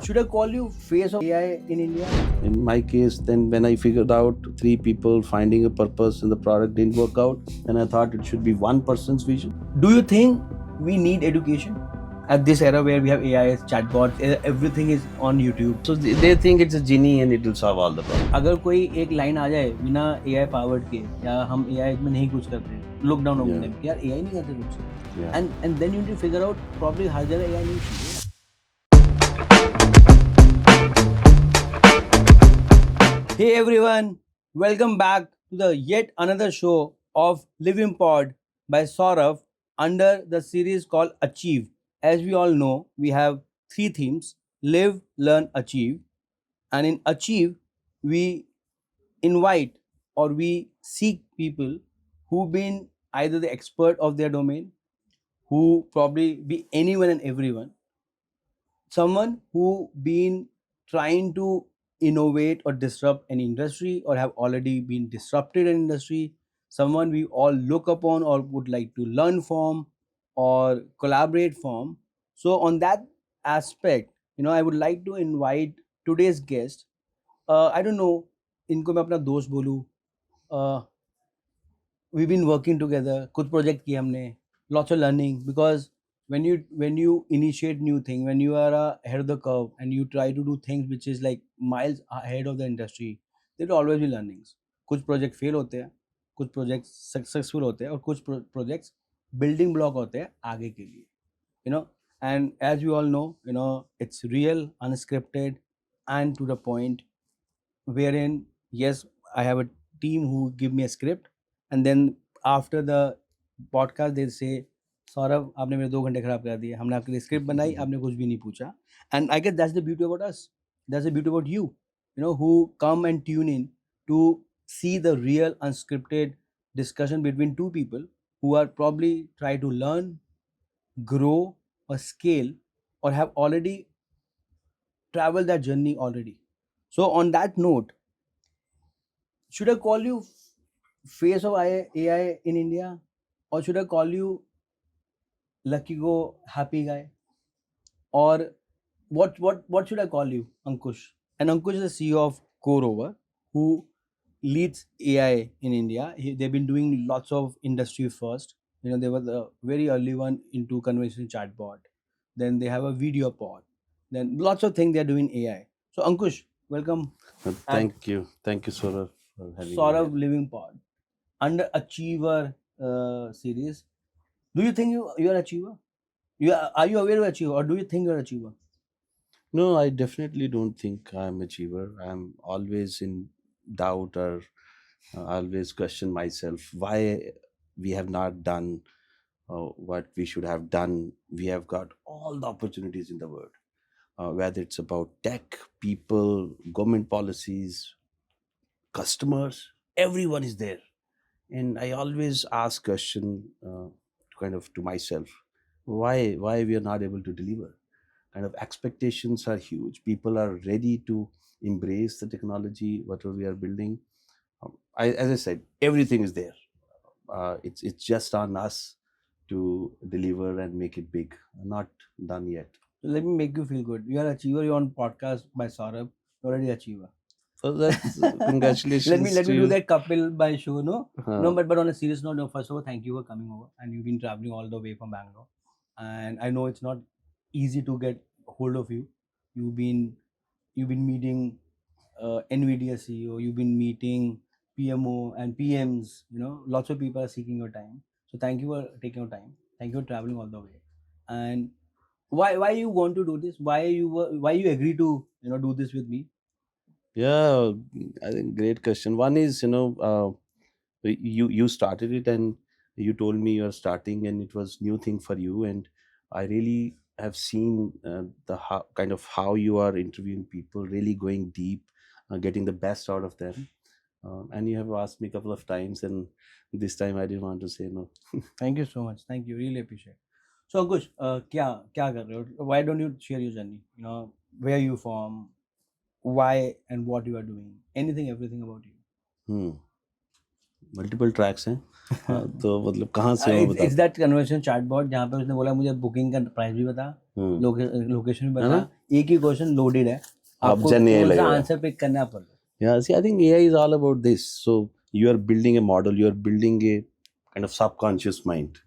Should I call you face of AI in India? In my case, then when I figured out three people finding a purpose and the product didn't work out, then I thought it should be one person's vision. Do you think we need education at this era where we have AI, chatbots, everything is on YouTube? So they think it's a genie and it will solve all the problems. अगर कोई एक line आ जाए बिना AI powered के या हम AI में नहीं कुछ करते, लुक डाउन ऑन देम कि यार AI नहीं करते कुछ, Yeah. and then you need to figure out probably हर जगह AI नहीं चाहिए. Hey everyone, welcome back to the yet another show of Living Pod by Saurav under the series called Achieve. As we all know, we have three themes: live, learn, achieve. And in Achieve, we invite or we seek people who've been either the expert of their domain, who probably be anyone and everyone, someone who been trying to innovate or disrupt an industry or have already been disrupted an industry, someone we all look upon or would like to learn from or collaborate from. So on that aspect, I would like to invite today's guest. I don't know, इनको मैं अपना दोस्त बोलूँ. We've been working together, कुछ project किए हमने, lots of learning, because when you initiate new thing, when you are ahead of the curve and you try to do things which is like miles ahead of the industry, there will always be learnings. कुछ project fail होते हैं, कुछ projects successful होते हैं और कुछ projects building block होते हैं आगे के लिए, and as we all know, it's real, unscripted, and to the point, wherein yes, I have a team who give me a script, and then after the podcast they say, Saurabh आपने मेरे 2 घंटे खराब कर दिए, हमने आपके लिए स्क्रिप्ट बनाई, आपने कुछ भी नहीं पूछा. And I guess that's the beauty about us, that's the beauty about you, who come and tune in to see the real unscripted discussion between two people who are probably try to learn, grow, or scale, or have already traveled that journey already. So on that note, should I call you face of AI in India, or should I call you lucky go happy guy, or what should I call you, Ankush? And Ankush is the CEO of CoreOver, who leads AI in India. They've been doing lots of industry first. They were the very early one into conversation chatbot. Then they have a video pod. Then lots of things they're doing AI. So Ankush, welcome at Thank you, Saurav, for having me Saurav here. Living Pod under Achiever series. Do you think you're achiever? Are you aware of achiever, or do you think you're achiever? No, I definitely don't think I'm achiever. I'm always in doubt or always question myself why we have not done what we should have done. We have got all the opportunities in the world, whether it's about tech, people, government policies, customers, everyone is there. And I always ask question kind of to myself, why we are not able to deliver. Kind of expectations are huge. People are ready to embrace the technology, whatever we are building. As I said, everything is there. It's just on us to deliver and make it big. Not done yet. Let me make you feel good. You are achiever. You're on podcast by Saurabh. You're already achiever. So that's congratulations. let me to do you. that couple by show, no? Uh, No, but on a serious note, no, first of all, thank you for coming over, and you've been traveling all the way from Bangalore, and I know it's not easy to get hold of you. You've been meeting Nvidia CEO. You've been meeting PMO and PMs. Lots of people are seeking your time. So thank you for taking your time. Thank you for traveling all the way. And why you want to do this? Why you agree to do this with me? yeah, I think great question. One is, you started it and you told me you're starting and it was new thing for you, and I really have seen kind of how you are interviewing people, really going deep, getting the best out of them. And you have asked me a couple of times, and this time I didn't want to say no. Thank you so much. Thank you. Really appreciate. So Ankush, क्या कर रहे हो? Why don't you share your journey? Where you from, why and what you are doing. Anything, everything about you. Hmm. Multiple tracks हैं। तो मतलब कहाँ से मैं इट्स बता दैट कन्वर्सेशन चैटबॉट जहाँ पे उसने बोला मुझे बुकिंग का प्राइस भी बता, हम्म, लोकेशन भी है बता, ना? एक ही क्वेश्चन लोडेड है, अब आपको जन AI कौन सा लगेगा। आंसर पिक करना है आप कर लो. Yeah, see, I think AI is all about this. So you are building a model, you are building a kind of subconscious mind.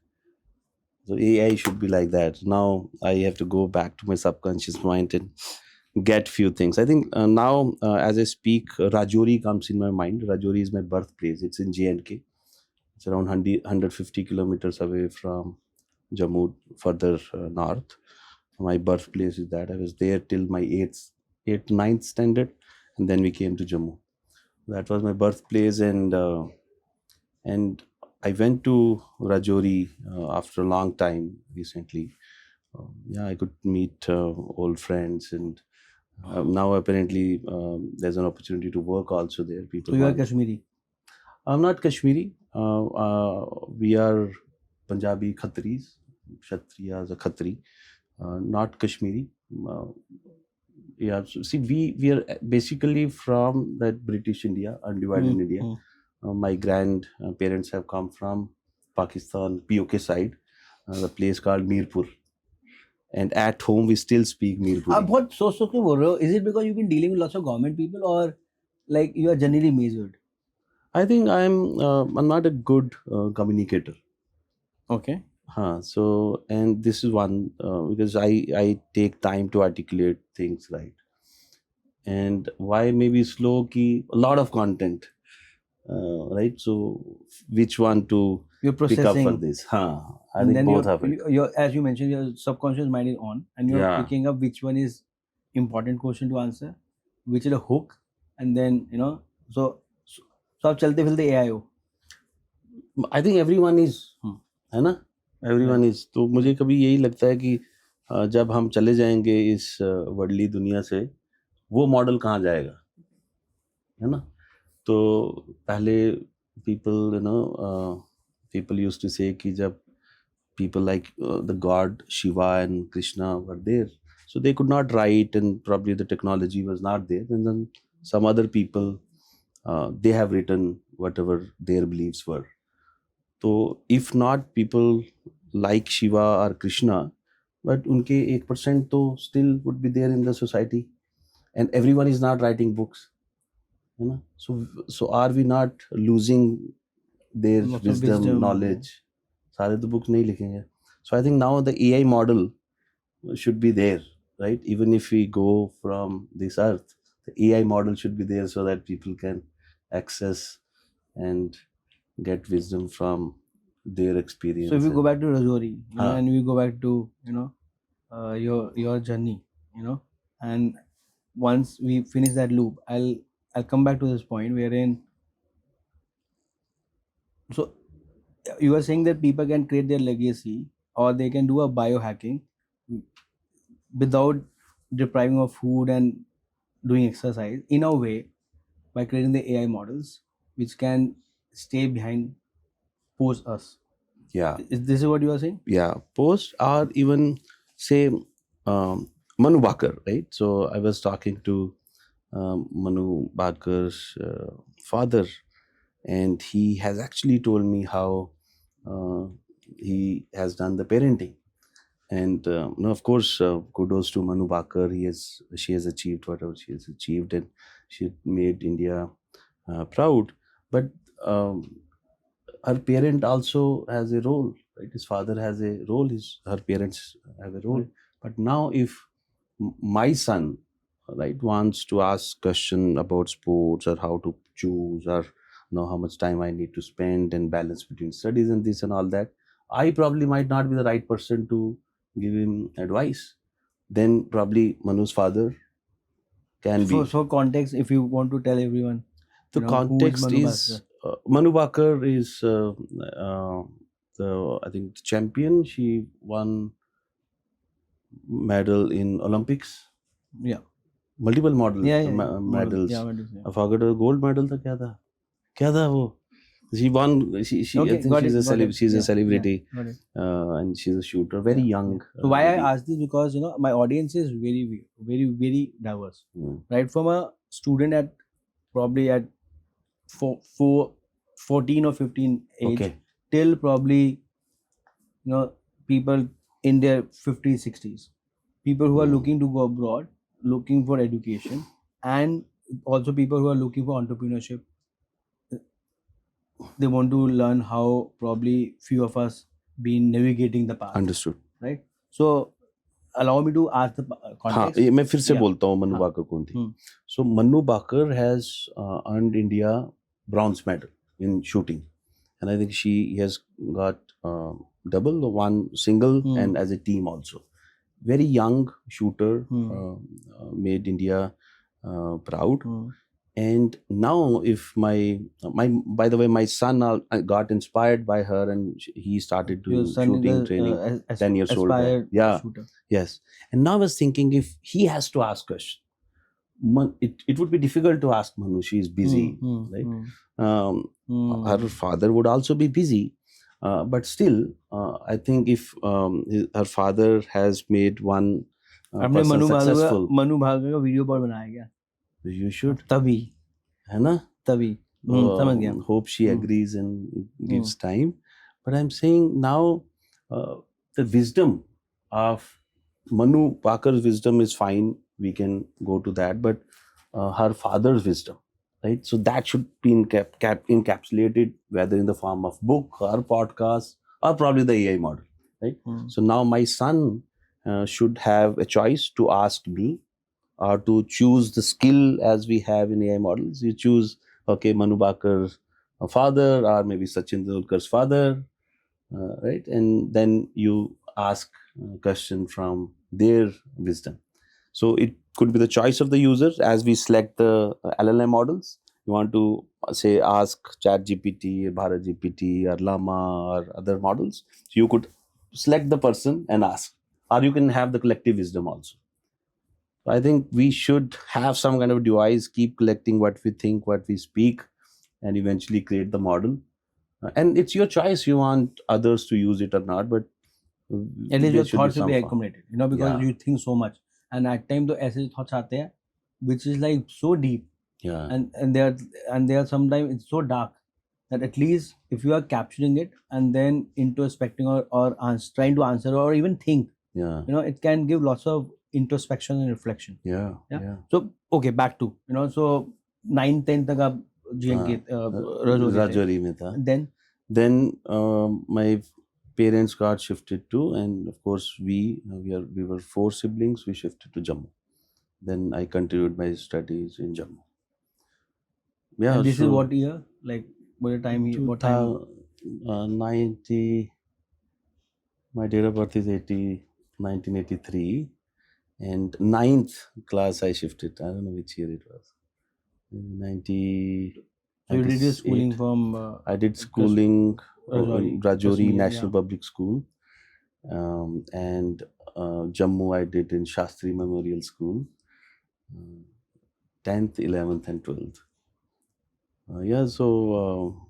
So AI should be like that. Now I have to go back to my subconscious mind and get few things. I think now as I speak, Rajouri comes in my mind. Rajouri is my birthplace. It's in J&K. It's around 150 kilometers away from Jammu, further north. My birthplace is that. I was there till my ninth standard, and then we came to Jammu. That was my birthplace, and I went to Rajouri after a long time recently. Yeah, I could meet old friends, and now apparently there's an opportunity to work also there. People So you are want. Kashmiri. I'm not Kashmiri. We are Punjabi Khatris, Kshatriyas or Khatri, not Kashmiri. Uh, yeah, so see, we are basically from that British India, undivided India. My grandparents have come from Pakistan, POK side, the place called Mirpur. And at home, we still speak आप Mirpuri. बहुत सोच के बोल रहे हो. Is it because you've been dealing with lots of government people, or like you are generally measured? I think I'm not a good communicator. Okay. So, and this is one because I take time to articulate things right. And why maybe slow key a lot of content, right? So which one to You're pick up for processing, this? I and think then both of it. your as you mentioned, your subconscious mind is on, and you're Yeah. picking up which one is important question to answer, which is a hook, and then so so आप चलते फिलते AI हो. I think everyone is, है ना? Everyone Right. is. तो मुझे कभी यही लगता है कि जब हम चले जाएंगे इस वर्ल्डली दुनिया से, वो मॉडल कहाँ जाएगा, है ना? तो पहले people used to say कि जब people like the god Shiva and Krishna were there, so they could not write, and probably the technology was not there, and then some other people they have written whatever their beliefs were. So if not people like Shiva or Krishna, but unke 1% to still would be there in the society, and everyone is not writing books, you know. So are we not losing their Lots of wisdom, wisdom. knowledge? सारे तो book नहीं लिखेंगे. So I think now the AI model should be there, right? Even if we go from this earth, the AI model should be there so that people can access and get wisdom from their experience. So if we go back to Rajouri, Huh. and we go back to your journey, and once we finish that loop, I'll come back to this point wherein, so you are saying that people can create their legacy, or they can do a biohacking without depriving of food and doing exercise in a way, by creating the AI models which can stay behind post us. Yeah. Is this what you are saying? Yeah, post or even say Manu Bakar, right? So I was talking to Manu Bakar's father, and he has actually told me how uh, he has done the parenting. And no, of course, kudos to Manu Bakar. She has achieved whatever she has achieved, and she made India proud. But her parent also has a role, right? His father has a role. Her parents have a role. Right. But now, if my son, right, wants to ask question about sports or how to choose or know how much time I need to spend and balance between studies and this and all that, I probably might not be the right person to give him advice. Then probably Manu's father can be. For context, if you want to tell everyone, The who is context Manu is Bhaskar? Manu Bakar is the I think the champion. She won medal in Olympics. Yeah. Multiple model Yeah. medals. Model. Yeah, medals, yeah. I forgot her gold medal था क्या था? क्या था वो? She won. She I Okay, think got she's it, a got it. she's a Yeah, celebrity, yeah, got it. and she's a shooter. Very Yeah, young. yeah. So why I lady. asked this, because my audience is very diverse, Hmm. right? From a student at probably at four 14 or 15 age Okay. till probably, people in their 50s, 60s, people who are Hmm. looking to go abroad, looking for education, and also people who are looking for entrepreneurship. They want to learn how probably few of us been navigating the path, Understood. right? So allow me to ask the हाँ, context. ये मैं फिर से Yeah. बोलता हूँ मनु हाँ. बाकर कौन थी. Hmm. So Manu Bakar has earned India bronze medal in shooting, and I think she has got double, one single, Hmm. and as a team also. Very young shooter, Hmm. made India proud. Hmm. And now, if my by the way, my son got inspired by her, and he started to Your son shooting is training. a 10 years old guy. aspired Yeah. shooter. Yes. And now I was thinking, if he has to ask question, it would be difficult to ask Manu. She is busy, right? Her father would also be busy, but still, I think if her father has made one हमने person Manu Bhagavat successful, Manu Bhagavat का video पर बनाया क्या? you should, तभी है ना? तभी समझ गया. Hope she agrees and gives time. But I'm saying now, the wisdom of Manu Bakar's wisdom is fine. We can go to that, but her father's wisdom, right? So that should be encapsulated, whether in the form of book or podcast or probably the AI model, right? So now my son should have a choice to ask me, or to choose the skill as we have in AI models. You choose, okay, Manu Bakar's father, or maybe Sachin Tendulkar's father, right? And then you ask a question from their wisdom. So it could be the choice of the user as we select the LLM models. You want to say ask ChatGPT, Bharat GPT, or Llama, or other models. So you could select the person and ask, or you can have the collective wisdom also. I think we should have some kind of device, keep collecting what we think, what we speak, and eventually create the model. And it's your choice. You want others to use it or not, but At least there your should be thoughts will some be form. accumulated, because Yeah. you think so much, and at time तो ऐसे thoughts आते हैं which is like so deep, Yeah. and they are sometimes it's so dark that at least if you are capturing it and then introspecting or trying to answer or even think, Yeah. it can give lots of introspection and reflection. Yeah. Yeah. Yeah. So okay, back to so 9, 10 तक आप GNK Rajouri थे. Rajori में था. Then My parents got shifted to, and of course we were 4 siblings. We shifted to Jammu. Then I continued my studies in Jammu. Yeah. and this is so what year, like what time? What time? 90. My date of birth is 1983, and 9th class I shifted. I don't know which year it was. 90. So you did your schooling 98. from I did schooling Rajori, in Rajori Kashmir, National yeah. Public School, and Jammu I did in Shastri Memorial School, 10th, 11th, and 12th. Yeah, so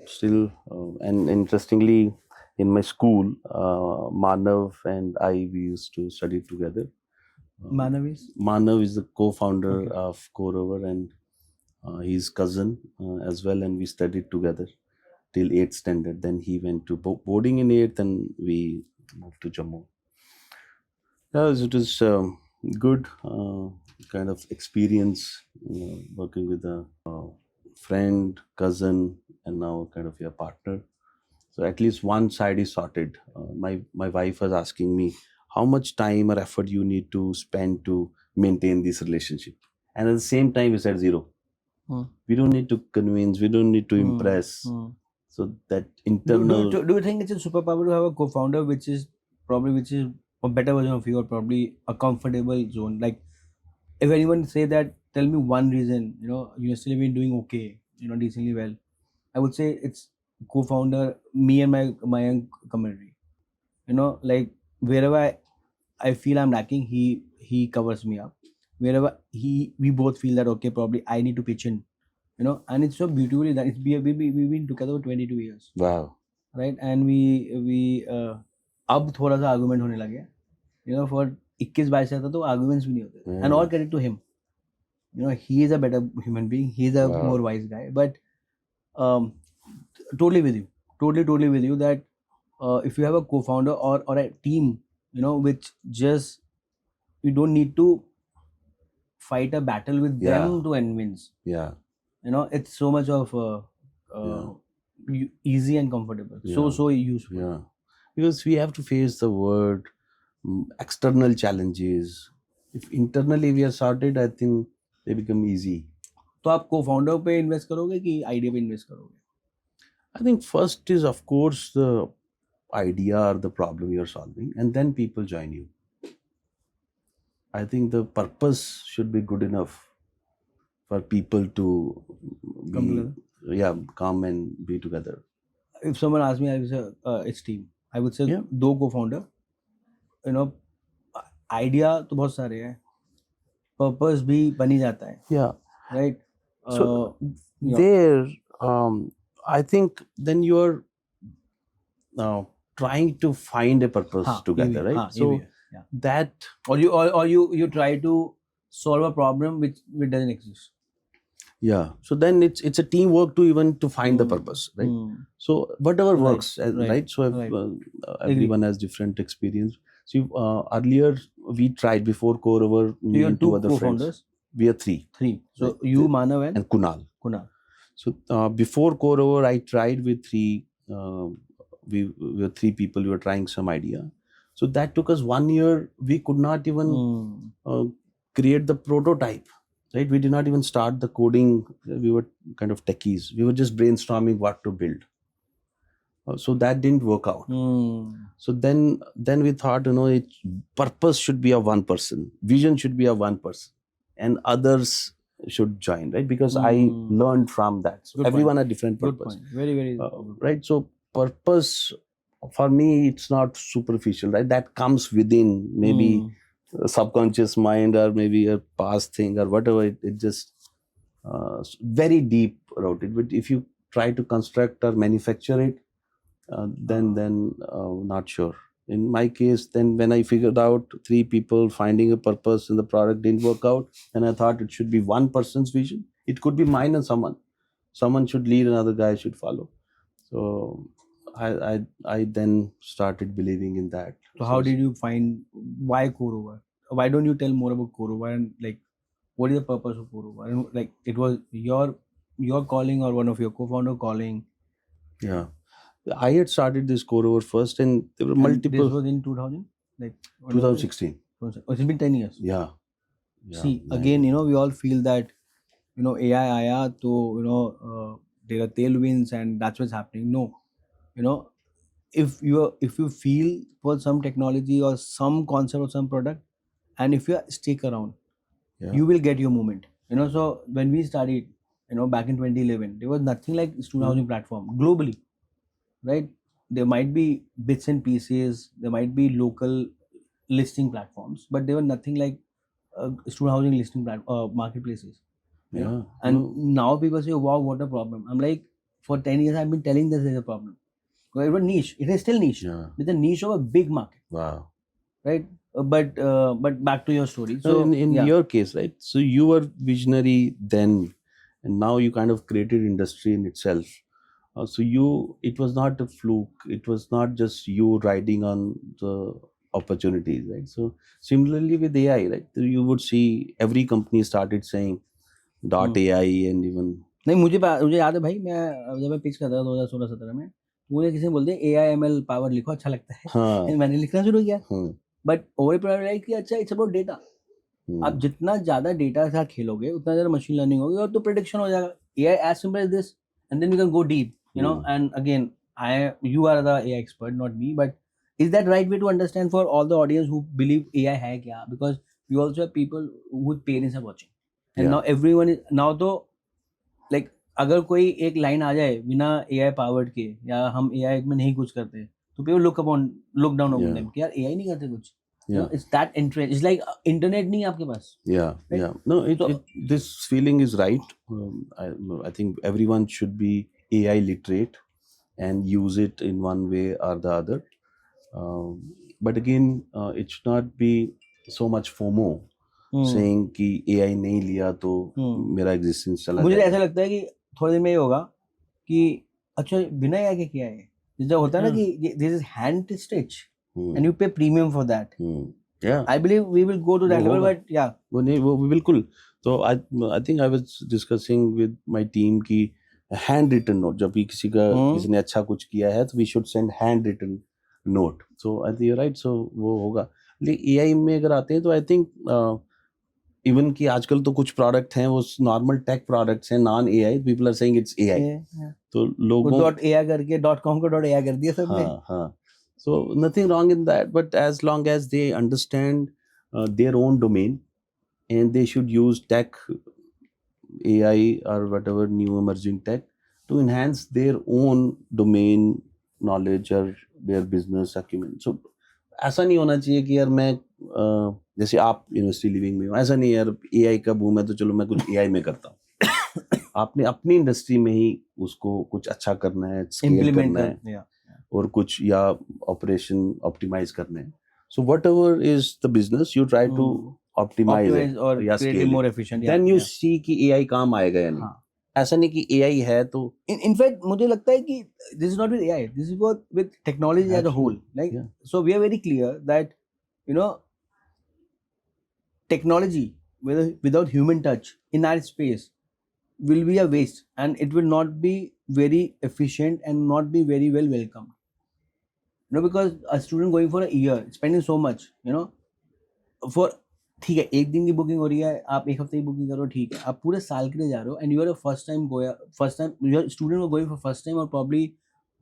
still, and interestingly, in my school, Manav and I, we used to study together. Manav is the co-founder Okay. of Coreover, and his cousin as well, and we studied together till 8th standard. Then he went to boarding in 8th, and we moved to Jammu. Yeah, it was good kind of experience working with a friend, cousin, and now kind of your partner. So at least one side is sorted. My wife was asking me how much time or effort you need to spend to maintain this relationship, and at the same time we said zero. We don't need to convince, we don't need to impress. So that internal. Do you think it's a superpower to have a co-founder which is a better version of you, or probably a comfortable zone? Like, if anyone say that, tell me one reason you still been doing okay, decently well. I would say it's co-founder, me and my young community. Like wherever I feel I'm lacking, he covers me up. Wherever we both feel that okay, probably I need to pitch in. And it's so beautifully that we've been together for 22 years. Wow. Right? And we अब थोड़ा सा argument होने लगे. For 21-22 से तो arguments भी नहीं होते. And all credit to him. He is a better human being. He is a more wise guy. But Totally with you. Totally with you that if you have a co-founder or a team, which just you don't need to fight a battle with Yeah. them to convince. Yeah. It's so much of Yeah. easy and comfortable. Yeah. So useful. Yeah. Because we have to face the world, external challenges. If internally we are sorted, I think they become easy. तो आप co-founder पे invest करोगे कि idea पे invest करोगे? I think first is, of course, the idea or the problem you're solving, and then people join you. I think the purpose should be good enough for people to Come be, together. come and be together. If someone asks me, I would say it's team. I would say Yeah. दो co-founder. Idea तो बहुत सारे हैं, purpose भी बनी जाता है, Yeah. Right? So there, I think then you're trying to find a purpose together, right? So that, or you try to solve a problem which doesn't exist. yeah. So then it's a teamwork to even to find the purpose, right? So whatever Right, works, right? So right. everyone has different experience. So earlier we tried before CoreOver, So me you are and two two other friends. co-founders? We are three. So Right. you, Manav, And Kunal. Kunal. So before CoreOver, I tried with three. We were three people. We were trying some idea. So that took us 1 year. We could not even create the prototype. Right? We did not even start the coding. We were kind of techies. We were just brainstorming what to build. So that didn't work out. So then we thought, purpose should be of one person, vision should be of one person, and others should join, right? Because I learned from that. So Good everyone point. had different Good purpose. point. Very, very good. Right? So purpose for me, it's not superficial, right? That comes within, maybe a subconscious mind, or maybe a past thing, or whatever. It just very deep rooted. But if you try to construct or manufacture it, then not sure. In my case, then when I figured out three people finding a purpose and the product didn't work out, then I thought it should be one person's vision. It could be mine and someone should lead, another guy should follow. So I then started believing in that. So how did you find why CoreOver? Why don't you tell more about CoreOver, and like what is the purpose of CoreOver? And like it was your calling or one of your co-founder calling? Yeah. I had started this CoreOver first, and there were multiple. This was in 2000, like 2016. Oh, it's been 10 years. Yeah. See, again, we all feel that AI आया तो there are tailwinds and that's what's happening. No, if you feel for some technology or some concept or some product, and if you stick around, you will get your moment. So when we started, back in 2011, there was nothing like student housing platform globally, right? There might be bits and pieces, there might be local listing platforms, but there were nothing like student housing listing marketplaces. Yeah. And now people say, wow, what a problem. I'm like, for 10 years I've been telling this is a problem. It was niche, it is still niche. Yeah. It's a niche of a big market. Wow. Right? But back to your story. So in yeah. your case, right? So you were visionary then, and now you kind of created industry in itself. So it was not a fluke. It was not just you riding on the opportunities, right? So similarly with AI, right? You would see every company started saying .ai and even. नहीं, मुझे याद है भाई, मैं जब मैं pitch करता था 2016-17 में, मुझे किसी ने बोल दिया AI/ML पावर लिखो, अच्छा लगता है. हाँ. मैंने लिखना शुरू किया. बट ओवर लाइक कि अच्छा इट्स अबाउट डेटा. आप जितना ज्यादा डेटा के साथ खेलोगे उतना ज्यादा मशीन लर्निंग होगी और तो प्रेडिक्शन हो जाएगा. AI as simple as this, and then we can go deep, and again, you are the AI expert, not me, but is that right way to understand for all the audience who believe AI है क्या? Because we also have people whose parents are watching, and now everyone is now तो like अगर कोई एक line आ जाए बिना AI powered के, या हम AI में नहीं कुछ करते, तो people look down upon them कि यार AI नहीं करते कुछ. It's that interest. It's like internet नहीं आपके पास. Yeah, right? Yeah. No, this feeling is right. I think everyone should be AI literate and use it in one way or the other. But again, it should not be so much FOMO, saying कि AI नहीं लिया तो मेरा existence चला मुझे जाएगा. ऐसा लगता है कि थोड़े दिन में ये होगा कि अच्छा बिना AI के किया है, जैसे होता है ना हाँ। कि this is hand stitch hmm, and you पे प्रीमियम फॉर दैट. या I believe we will go to वो that level, होगा, but yeah. वो नहीं, वो बिल्कुल. तो I think I was discussing with my team की हैंड रिटन नोट, जब भी किसी Hmm. ने अच्छा कुछ किया है तो we should send hand written note. So I think you right. So वो होगा. लेकिन एआई में अगर आते हैं तो आई थिंक इवन कि आजकल तो कुछ प्रोडक्ट हैं वो नॉर्मल टेक प्रोडक्ट्स हैं, non AI, people are saying it's AI. Yeah. तो वो लोगों, .ai करके .com को .ai कर दिया सबने. हाँ हाँ. So nothing wrong in that, but as long as they understand their own domain, and they should use tech, AI or whatever new emerging tech to enhance their own domain knowledge or their business acumen. So ऐसा नहीं होना चाहिए कि यार मैं जैसे आप university living में हो, ऐसा नहीं यार एआई का बूम है तो चलो मैं कुछ एआई में करता हूँ. आपने अपनी इंडस्ट्री में ही उसको कुछ अच्छा करना है, स्केल Implement करना है, कर. Yeah. और कुछ या ऑपरेशन ऑप्टिमाइज करने हैं. So whatever is the business you try to optimize Optimize it और या create it scale more it, efficient. Yeah. Then you Yeah. See कि एआई काम आएगा या नहीं. हाँ. ऐसा नहीं कि एआई है तो In fact, मुझे लगता है कि this is not with AI. This is with technology as a whole. Absolutely. Like, Yeah. so we are very clear that, you know, technology without human touch in our space will be a waste, and it will not be very efficient and not be very well welcomed. Because a student going for a year spending so much, for, ठीक है एक दिन की booking हो रही है, आप एक हफ्ते की बुकिंग करो, ठीक है, आप पूरे साल के लिए जा रहे हो, and you are first time your student were going for first time और probably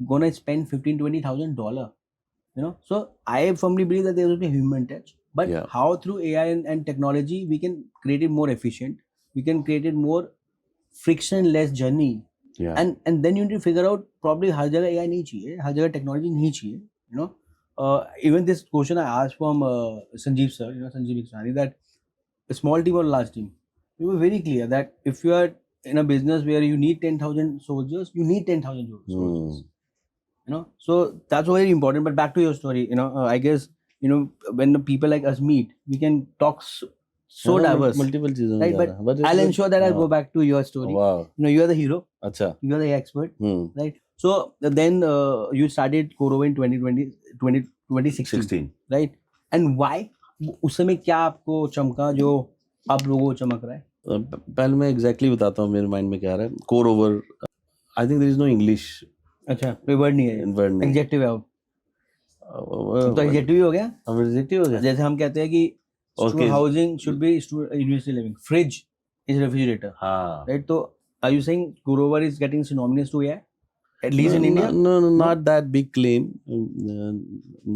gonna spend $15,000-20,000. So I firmly believe that there will be human touch, but Yeah. how through AI and technology we can create it more efficient, we can create it more frictionless journey. Yeah. And then you need to figure out, probably हर जगह AI नहीं चाहिए, हर जगह technology नहीं चाहिए. Even this question I asked from Sanjeev sir, Sanjeev Iksani, that a small team or large team, we were very clear that if you are in a business where you need 10,000 soldiers, you need 10,000 soldiers. So that's very important. But back to your story, I guess, when the people like us meet, we can talk so diverse, multiple चीजों में right? जा But रहा है. But I'll ensure that I'll go back to your story. वाह, You are the hero, अच्छा. you are the expert, right? So then you started Korova in 2016, 16. right? And why? उस समय क्या आपको चमका जो आप लोगों को चमक रहा है? पहले मैं एग्जैक्टली बताता हूँ मेरे माइंड में क्या आ रहा है. Core over, I think there is no English अच्छा, कोई वर्ड नहीं है, वर्ड नहीं. एडजेक्टिव है. तो एडजेक्टिव ही हो गया. अब एडजेक्टिव हो गया. जैसे हम कहते हैं कि Okay. Housing should be university living, fridge is refrigerator, हाँ. राइट? तो are you saying Kurovar is getting synonymous to AI, at least in India? No, not that big claim.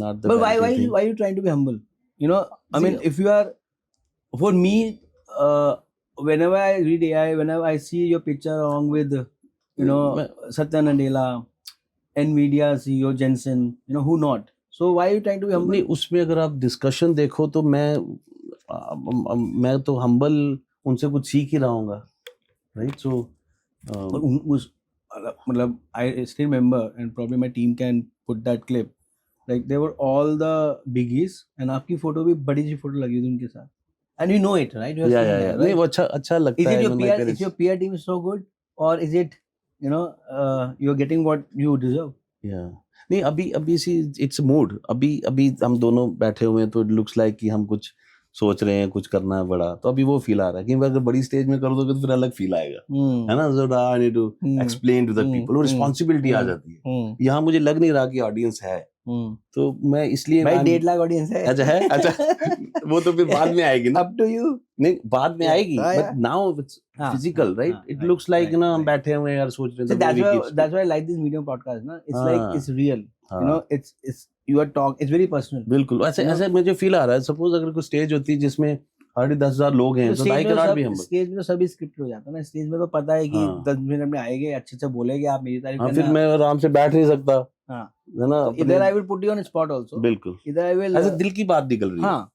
Not the But why vanity thing. are you trying to be humble? I See, mean, if you are, for me, whenever I read AI, whenever I see your picture along with, Satya Nadella, Nvidia CEO Jensen, who not? So why are you trying to be humble? नहीं, उसमें अगर आप discussion देखो तो मैं तो humble उनसे कुछ सीख ही रहा हूँगा, राइट? सो मतलब I still remember, and probably my team can put that clip, like they were all the biggies and आपकी फोटो भी बड़ी सी फोटो लगी थी उनके साथ, and you know it, right? You have या seen that, नहीं, right? वो अच्छा लगता Is है. it your when my PR? parents- Is your PR team so good, or is it, you're getting what you deserve? या नहीं, अभी see it's mood. अभी हम दोनों बैठे हुए हैं तो इट लुक्स लाइक कि हम कुछ सोच रहे हैं, कुछ करना है बड़ा, तो अभी वो फील आ रहा है कि अगर बड़ी स्टेज में कर दोगे तो फिर अलग फील आएगा, है ना? So I need to explain to the people, वो रिस्पांसिबिलिटी आ जाती है. यहाँ मुझे लग नहीं रहा कि ऑडियंस है, तो मैं इसलिए भाई 1.5 लाख ऑडियंस है. अच्छा है, अच्छा. वो तो फिर बाद में आएगी ना. Up to you. नहीं, बाद में Yeah. आएगी, हाँ, बट yeah. नाउ इट्स हाँ, फिजिकल, राइट? हाँ, it right, looks like right, ना हम right. बैठे हुए हैं यार, सोच रहे So हैं. that's why I like this medium podcast, na? It's like हाँ, it's real. हाँ. It's you are it's very personal. बिल्कुल ऐसे मुझे फील आ रहा है. सपोज अगर कोई स्टेज होती है जिसमें 10,000 लोग हैं, तो I can not be humble. Stage में तो सभी स्क्रिप्ट हो जाता है ना. स्टेज में तो पता है कि हाँ. 10 मिनट में आएंगे, अच्छे से बोलेंगे, आप मेरी तारीफ हाँ, करना. फिर मैं आराम से बैठ नहीं सकता, हाँ. है ना? तो इधर I will put you on spot also. बिल्कुल इधर आई विल, ऐसे दिल की बात निकल रही है. हाँ,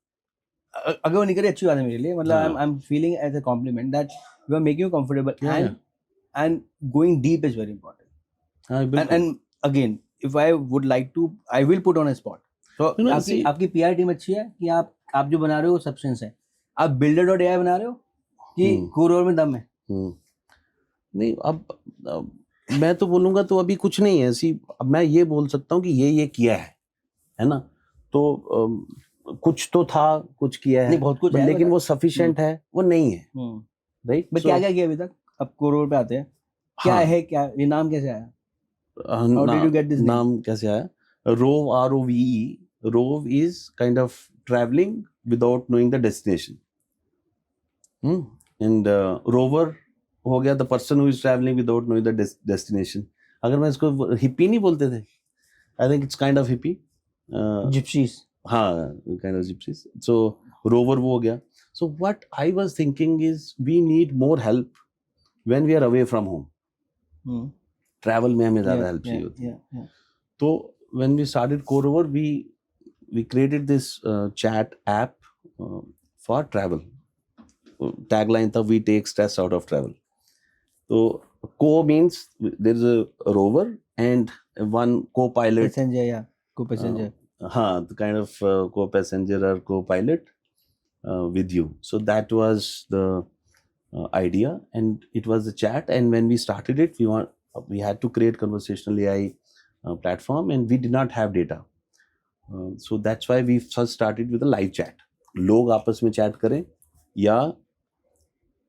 अगर वो निकले अच्छी बात है मेरे लिए. मतलब हाँ. I am feeling as a compliment that you are making you comfortable, Yeah, and going deep is very important. हाँ, बिल्कुल. And again, if I would like to, I will put on a spot. So आपकी PR team अच्छी है कि आप जो बना रहे हो सब्सटेंस है. आप builder.ai बना रहे हो कि Kurovar में दम है. नहीं, अब मैं तो बोलूंगा तो अभी कुछ नहीं है ऐसी। अब मैं ये बोल सकता हूँ कि ये किया है ना। तो कुछ तो था, कुछ किया नहीं है, बहुत कुछ but है लेकिन वो सफिशिएंट है वो नहीं है, राइट। बट क्या क्या किया अभी तक? अब कोरोर पे आते हैं, क्या हाँ, है, क्या ये नाम कैसे आया? How did you get this name? नाम कैसे आया? Rove, ROVE, rove is kind of travelling without knowing the destination, and rover हो गया the person who is travelling without knowing the destination. अगर मैं इसको हिप्पी नहीं बोलते थे, I think it's kind of hippie, gypsies. हाँ, kind of gypsies. So rover वो हो गया। So what I was thinking is we need more help when we are away from home. Travel में हमें ज्यादा हेल्प चाहिए होती है। तो when we started CoRover we created this chat app for travel. Tagline था we take stress out of travel. तो co means there is a rover and one co pilot, passenger या को पैसेंजर, हाँ, the kind of co-passenger or co-pilot with you. So that was the idea, and it was a chat. And when we started it, we had to create conversational AI platform, and we did not have data. So that's why we first started with a live chat. लोग आपस में chat करें या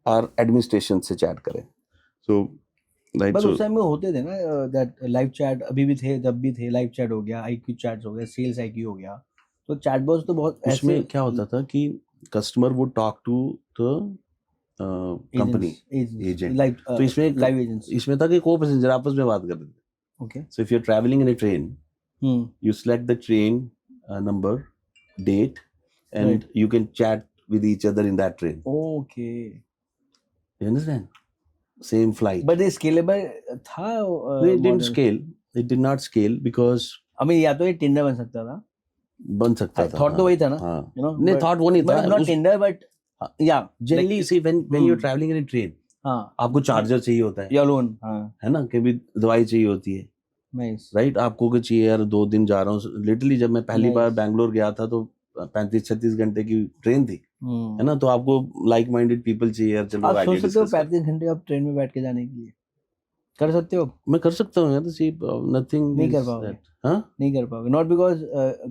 और administration से chat करें. So right. बस So उस टाइम में होते थे ना दैट लाइव चैट, अभी भी थे, जब भी थे, लाइव चैट हो गया, IQ चैट्स हो गया, सेल्स IQ हो गया, तो चैटबॉट्स तो बहुत ऐसे उसमें क्या होता था कि customer would talk to the company agent. Live, तो इसमें लाइव एजेंट्स। इसमें था कि को पैसेंजर आपस में बात कर रहे थे। Okay. So if you are travelling in a train, you select the train number, date, and Right. you can chat with each other in that train. Okay, You understand? Same flight. But ये scalable था? it didn't scale. It did not scale because I mean, या तो ये Tinder बन सकता था, बन सकता था। थॉट तो वही था ना, हाँ। you know, नहीं, but- थॉट वो नहीं था। but not Tinder, but yeah, generally like- see when you're traveling in a train, हाँ, आपको चार्जर चाहिए होता है, या लोन, हाँ, है ना, कभी दवाई चाहिए होती है, नाइस, राइट। आपको कुछ चाहिए यार, 2 दिन जा रहा हूँ। लिटरली जब मैं पहली बार Nice. बैंगलोर गया था तो 35-36 घंटे की ट्रेन थी, है ना। तो आपको लाइक माइंडेड पीपल चाहिए यार, चलो आप आगे सोच सकते हो discuss करें। 35 घंटे आप ट्रेन में बैठ के जाने के लिए कर सकते हो? मैं कर सकता हूँ यार, सी नथिंग नहीं कर पाओगे। हाँ नहीं कर पाओगे, not because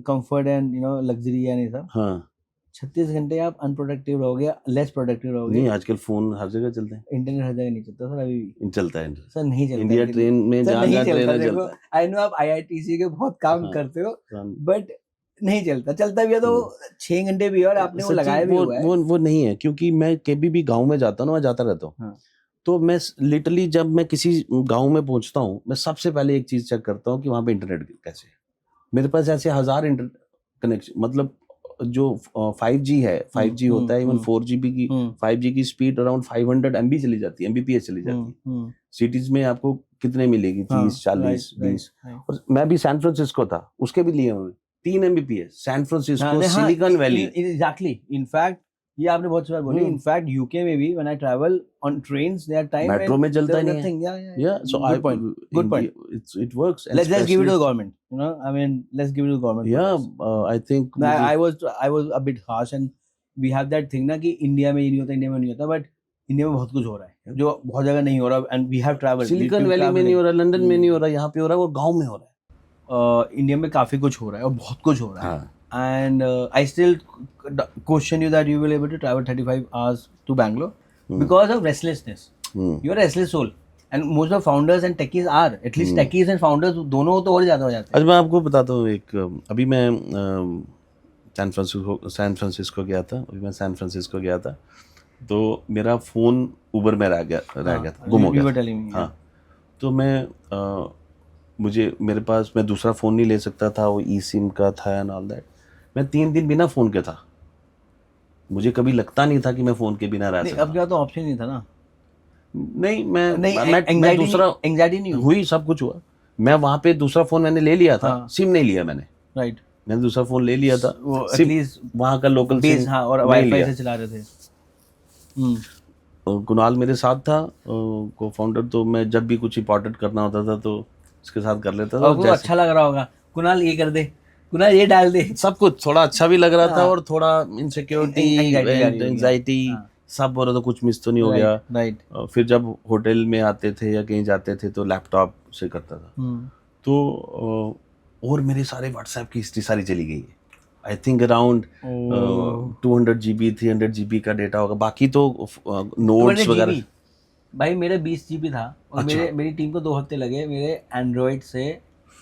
comfort and luxury या नहीं सब। हाँ 36 घंटे आप अनप्रोडक्टिव रहोगे, लेस प्रोडक्टिव रहोगे। नहीं, आजकल फोन हर जगह चलते हैं। इंटरनेट हर जगह नहीं चलता सर, अभी भी चलता है सर नहीं चलता। इंडिया ट्रेन में, सर जहाँ नहीं जहाँ चलता, ट्रेन देखो चलता है। आई नो आप IITC के बहुत काम हाँ। करते हो, हाँ। बट नहीं चलता। चलता भी है तो 6 घंटे भी है और आपने वो सच्ची लगाया भी हुआ है। वो नहीं है, क्योंकि मैं कभी भी गांव में जाता हूँ ना, मैं जाता रहता हूँ। हाँ। तो मैं लिटरली जब मैं किसी गांव में पहुंचता हूँ, मैं सबसे पहले एक चीज चेक करता हूँ कि वहां पे इंटरनेट कैसे है। मेरे पास ऐसे 1000 इंटरनेट कनेक्शन, मतलब जो 5G है, 5G होता है, इवन 4GB की 5G की स्पीड अराउंड 500 MB चली जाती है, MBPS चली जाती है। सिटीज में आपको कितने मिलेगी? 30, 40, 20। और मैं भी सैन फ्रांसिस्को था, उसके भी लिए हुए 3 MBPS। San Francisco, Silicon Valley. Exactly, in fact ये आपने बहुत बार बोली। इनफैक्ट यूके में भी when I travel on trains, there time metro में चलता नहीं है। या सो Good point. It works. Let's give it to the government, you know, I mean, let's give it to the government. Yeah, I think I was a bit harsh, and we have that thing ना कि India में ये नहीं होता, India में नहीं होता, but India में बहुत कुछ हो रहा है जो बहुत जगह नहीं हो रहा, and we have traveled. Silicon valley में नहीं हो रहा, लंदन में नहीं हो रहा, यहाँ पे हो रहा है, वो गांव में हो रहा है। इंडिया में काफी कुछ हो रहा है और बहुत कुछ हो रहा है। And I still question you that you will able to travel 35 hours to Bangalore because of restlessness. You are a restless soul, and most of founders and techies are, at least techies and founders दोनों तो और ज्यादा हो जाते हैं। आज मैं आपको बताता हूँ एक, अभी मैं सैन फ्रांसिस्को गया था। अभी मैं सैन फ्रांसिस्को गया था तो मेरा फोन उबर में रह गया था, गुम हो गया था। हाँ, तो मैं मेरे पास, मैं दूसरा फ़ोन नहीं ले सकता था, वो eSIM का था एंड ऑल दैट। मैं 3 दिन बिना फ़ोन के था। मुझे कभी लगता नहीं था कि मैं फ़ोन के बिना रह सकता। अब क्या तो ऑप्शन नहीं था ना। नहीं, मैं दूसरा एंग्जाइटी नहीं हुई, सब कुछ हुआ। मैं वहाँ पे दूसरा फ़ोन मैंने ले लिया था, सिम नहीं लिया मैंने। राइट, मैंने दूसरा फ़ोन ले लिया था, एटलीस्ट वहाँ का लोकल सिम, हाँ, और वाईफाई से चला रहे थे। कुणाल मेरे साथ था, को फाउंडर। तो मैं जब भी कुछ इंपॉर्टेंट करना होता था तो उसके साथ कर लेता था। आपको अच्छा लग रहा होगा, कुणाल ये कर दे, कुणाल ये डाल दे, सब कुछ थोड़ा अच्छा भी लग रहा था और थोड़ा इनसिक्योरिटी, एंजाइटी, सब बोल रहे थे कुछ मिस तो नहीं हो गया। राइट। फिर जब होटल में आते थे या कहीं जाते थे तो लैपटॉप से करता था। तो और मेरे सारे व्हाट्सएप की हिस्ट्री सारी चली गई है। I think around 200 GB 300 GB का डेटा होगा, बाकी तो नोट्स वगैरह। भाई मेरा 20 GB था और अच्छा। मेरी टीम को 2 हफ्ते लगे मेरे एंड्रॉइड से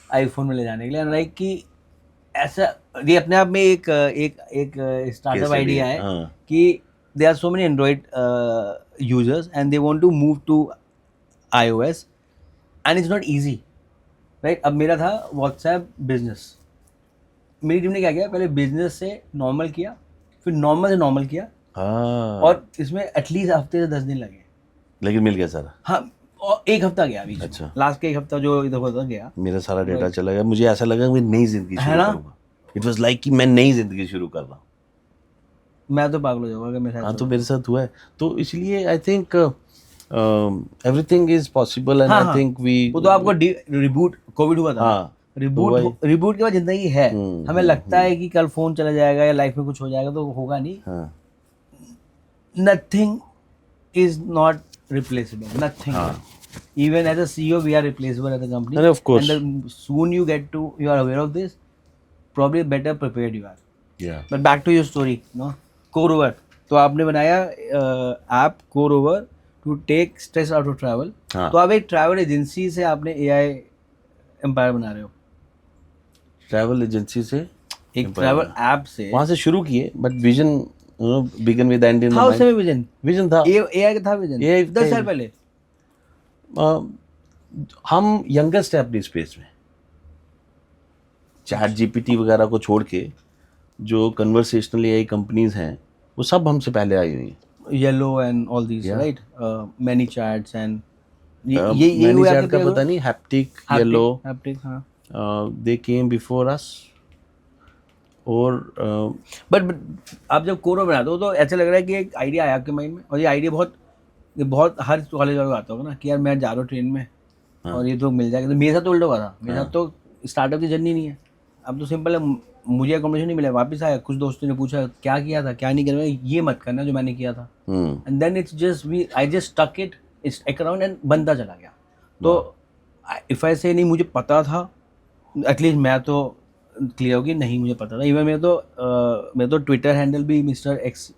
आईफोन में ले जाने के लिए। लाइक कि ऐसा ये अपने आप में एक स्टार्टअप कैसे भी आइडिया है हाँ कि there are so many Android users and they want to move to iOS and it's not easy, right? अब मेरा था WhatsApp बिजनेस, मेरी टीम ने क्या किया, पहले बिजनेस से नॉर्मल किया, फिर नॉर्मल से नॉर्मल किया, हाँ, और इसमें एटलीस्ट हफ्ते से 10 दिन लगे। लेकिन मिल गया सारा। हाँ, और 1 हफ्ता गया बीच में। अच्छा। लास्ट का 1 हफ्ता जो इधर होता गया, मेरा सारा डेटा चला गया। मुझे ऐसा लगा मैं नई जिंदगी है शुरू ना? करूंगा। इट वाज लाइक कि मैं नई जिंदगी शुरू कर रहा हूँ। मैं तो पागल हो जाऊंगा अगर मेरे साथ हाँ, तो मेरे साथ हुआ है। तो इसलिए I think everything is possible and I think we वो तो आपको रिबूट कोविड हुआ था। हाँ, रिबूट के बाद जिंदगी है। हमें लगता है कि कल फोन चला जाएगा या लाइफ में कुछ हो जाएगा, तो होगा नहीं। हाँ, nothing is not replaceable, nothing. Even as a CEO, we are replaceable as a company. And of course. And soon you are aware of this, probably better prepared you are. yeah. But back to your story, no? CoreOver. तो आपने बनाया app CoreOver to take stress out of travel. हाँ. तो आप एक travel agency से आपने AI empire बना रहे हो। ट्रैवल एजेंसी से एक ट्रैवल ऐप से वहाँ से शुरू किए, but vision began with and in the था। माइंड। उसमें विजन था AI का था विजन AI 10 साल पहले। हम यंगेस्ट है अपनी स्पेस में। चैट जीपीटी वगैरह को छोड़ के जो कन्वर्सेशनल एआई कंपनीज हैं वो सब हमसे पहले आई हुई हैं। Yellow and all these, Yeah. Right? Many chats and मैंने हुआ चैट आपके का पता नहीं, हैप्टिक, येलो, हैप्टिक, हाँ। दे केम बिफोर अस। और बट आप जब कोरो बनाते हो तो ऐसा लग रहा है कि एक आइडिया आया आपके माइंड में, और ये आइडिया बहुत हर कॉलेज वालों को आता होगा ना कि यार मैं जा रहा हूँ ट्रेन में और ये तो मिल जाएगा। तो मेरे साथ तो उल्टा हुआ था। मेरे साथ तो स्टार्टअप की जर्नी नहीं है। अब तो सिंपल है, मुझे अकोमोडेशन नहीं मिला, वापस आया, कुछ दोस्तों ने पूछा क्या किया था क्या नहीं किया, ये मत करना जो मैंने किया था। And then it's just I just stuck it's around and बनता चला गया। तो इफ आई से नहीं मुझे पता था, एटलीस्ट मैं तो क्लियर होगी नहीं मुझे पता था। इवन मेरे तो ट्विटर हैंडल भी मिस्टर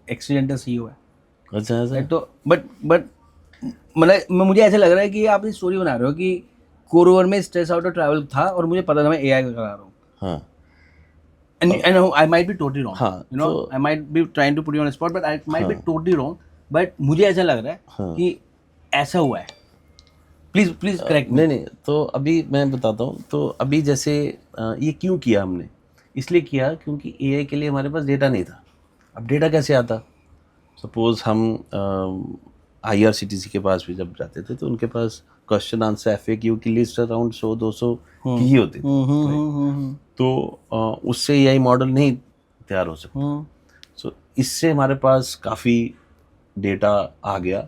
एक्सीडेंटल CEO है। अच्छा ऐसा तो बट मतलब मुझे ऐसा लग रहा है कि आप ये स्टोरी बना रहे हो कि कोरोवर में स्ट्रेस आउट ऑफ ट्रैवल था और मुझे पता था मैं AI का करा रहा हूँ। हाँ, and I might be totally wrong. हाँ, You know, तो- I might be trying to put you on the spot, but I might be totally wrong. But मुझे ऐसा लग रहा है कि ऐसा हुआ है। प्लीज करेक्ट मी। नहीं, तो अभी मैं बताता हूँ। तो अभी जैसे ये क्यों किया हमने, इसलिए किया क्योंकि एआई के लिए हमारे पास डेटा नहीं था। अब डेटा कैसे आता? सपोज हम IRCTC के पास भी जब जाते थे तो उनके पास क्वेश्चन आंसर FAQ की लिस्ट अराउंड 100-200 की ही होती थी। तो उससे AI मॉडल नहीं तैयार हो सकता। सो इससे हमारे पास काफ़ी डेटा आ गया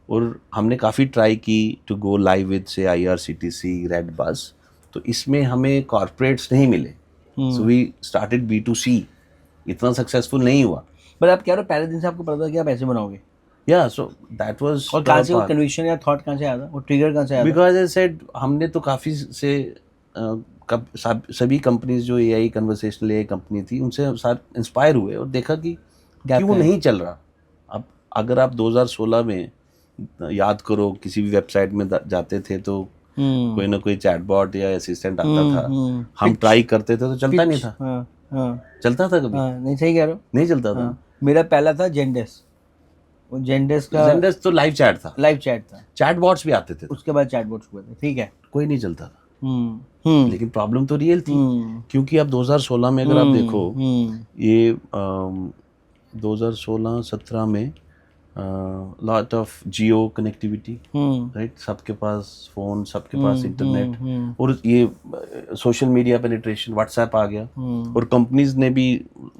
और हमने काफ़ी ट्राई की टू गो लाइव विद से IRCTC, रेड बस। तो इसमें हमें कॉर्पोरेट्स नहीं मिले, सो वी स्टार्टेड B2C। इतना सक्सेसफुल नहीं हुआ। बट आप कह रहे हो पहले दिन से आपको पता था कि आप ऐसे बनाओगे? या सो दैट वाज। और कहाँ से वो कन्विक्शन या थॉट कहाँ से आया था, वो ट्रिगर कहाँ से आया था? बिकॉज आई सेड हमने तो काफ़ी से सभी कंपनीज जो AI कन्वर्सेशनल AI कंपनी थी उनसे इंस्पायर हुए और देखा कि क्यों नहीं चल रहा। अब अगर आप 2016 में याद करो किसी भी वेबसाइट में जाते थे तो कोई ना कोई चैटबॉट या असिस्टेंट आता था, हम ट्राई करते थे तो चलता नहीं था। चलता था कभी? नहीं, सही कह रहे हो, नहीं चलता था। मेरा पहला था जेंडेस। वो जेंडेस तो लाइव चैट था, लाइव चैट था। चैटबॉट्स भी आते थे, उसके बाद चैटबॉट्स हुए थे, ठीक है, कोई नहीं चलता था। लेकिन प्रॉब्लम तो रियल थी क्योंकि अब 2016 में अगर आप देखो ये 2016-17 में lot of Jio connectivity, right? सबके पास फोन, सबके पास इंटरनेट, और ये सोशल मीडिया पेनिट्रेशन, व्हाट्सएप आ गया और कंपनीज ने भी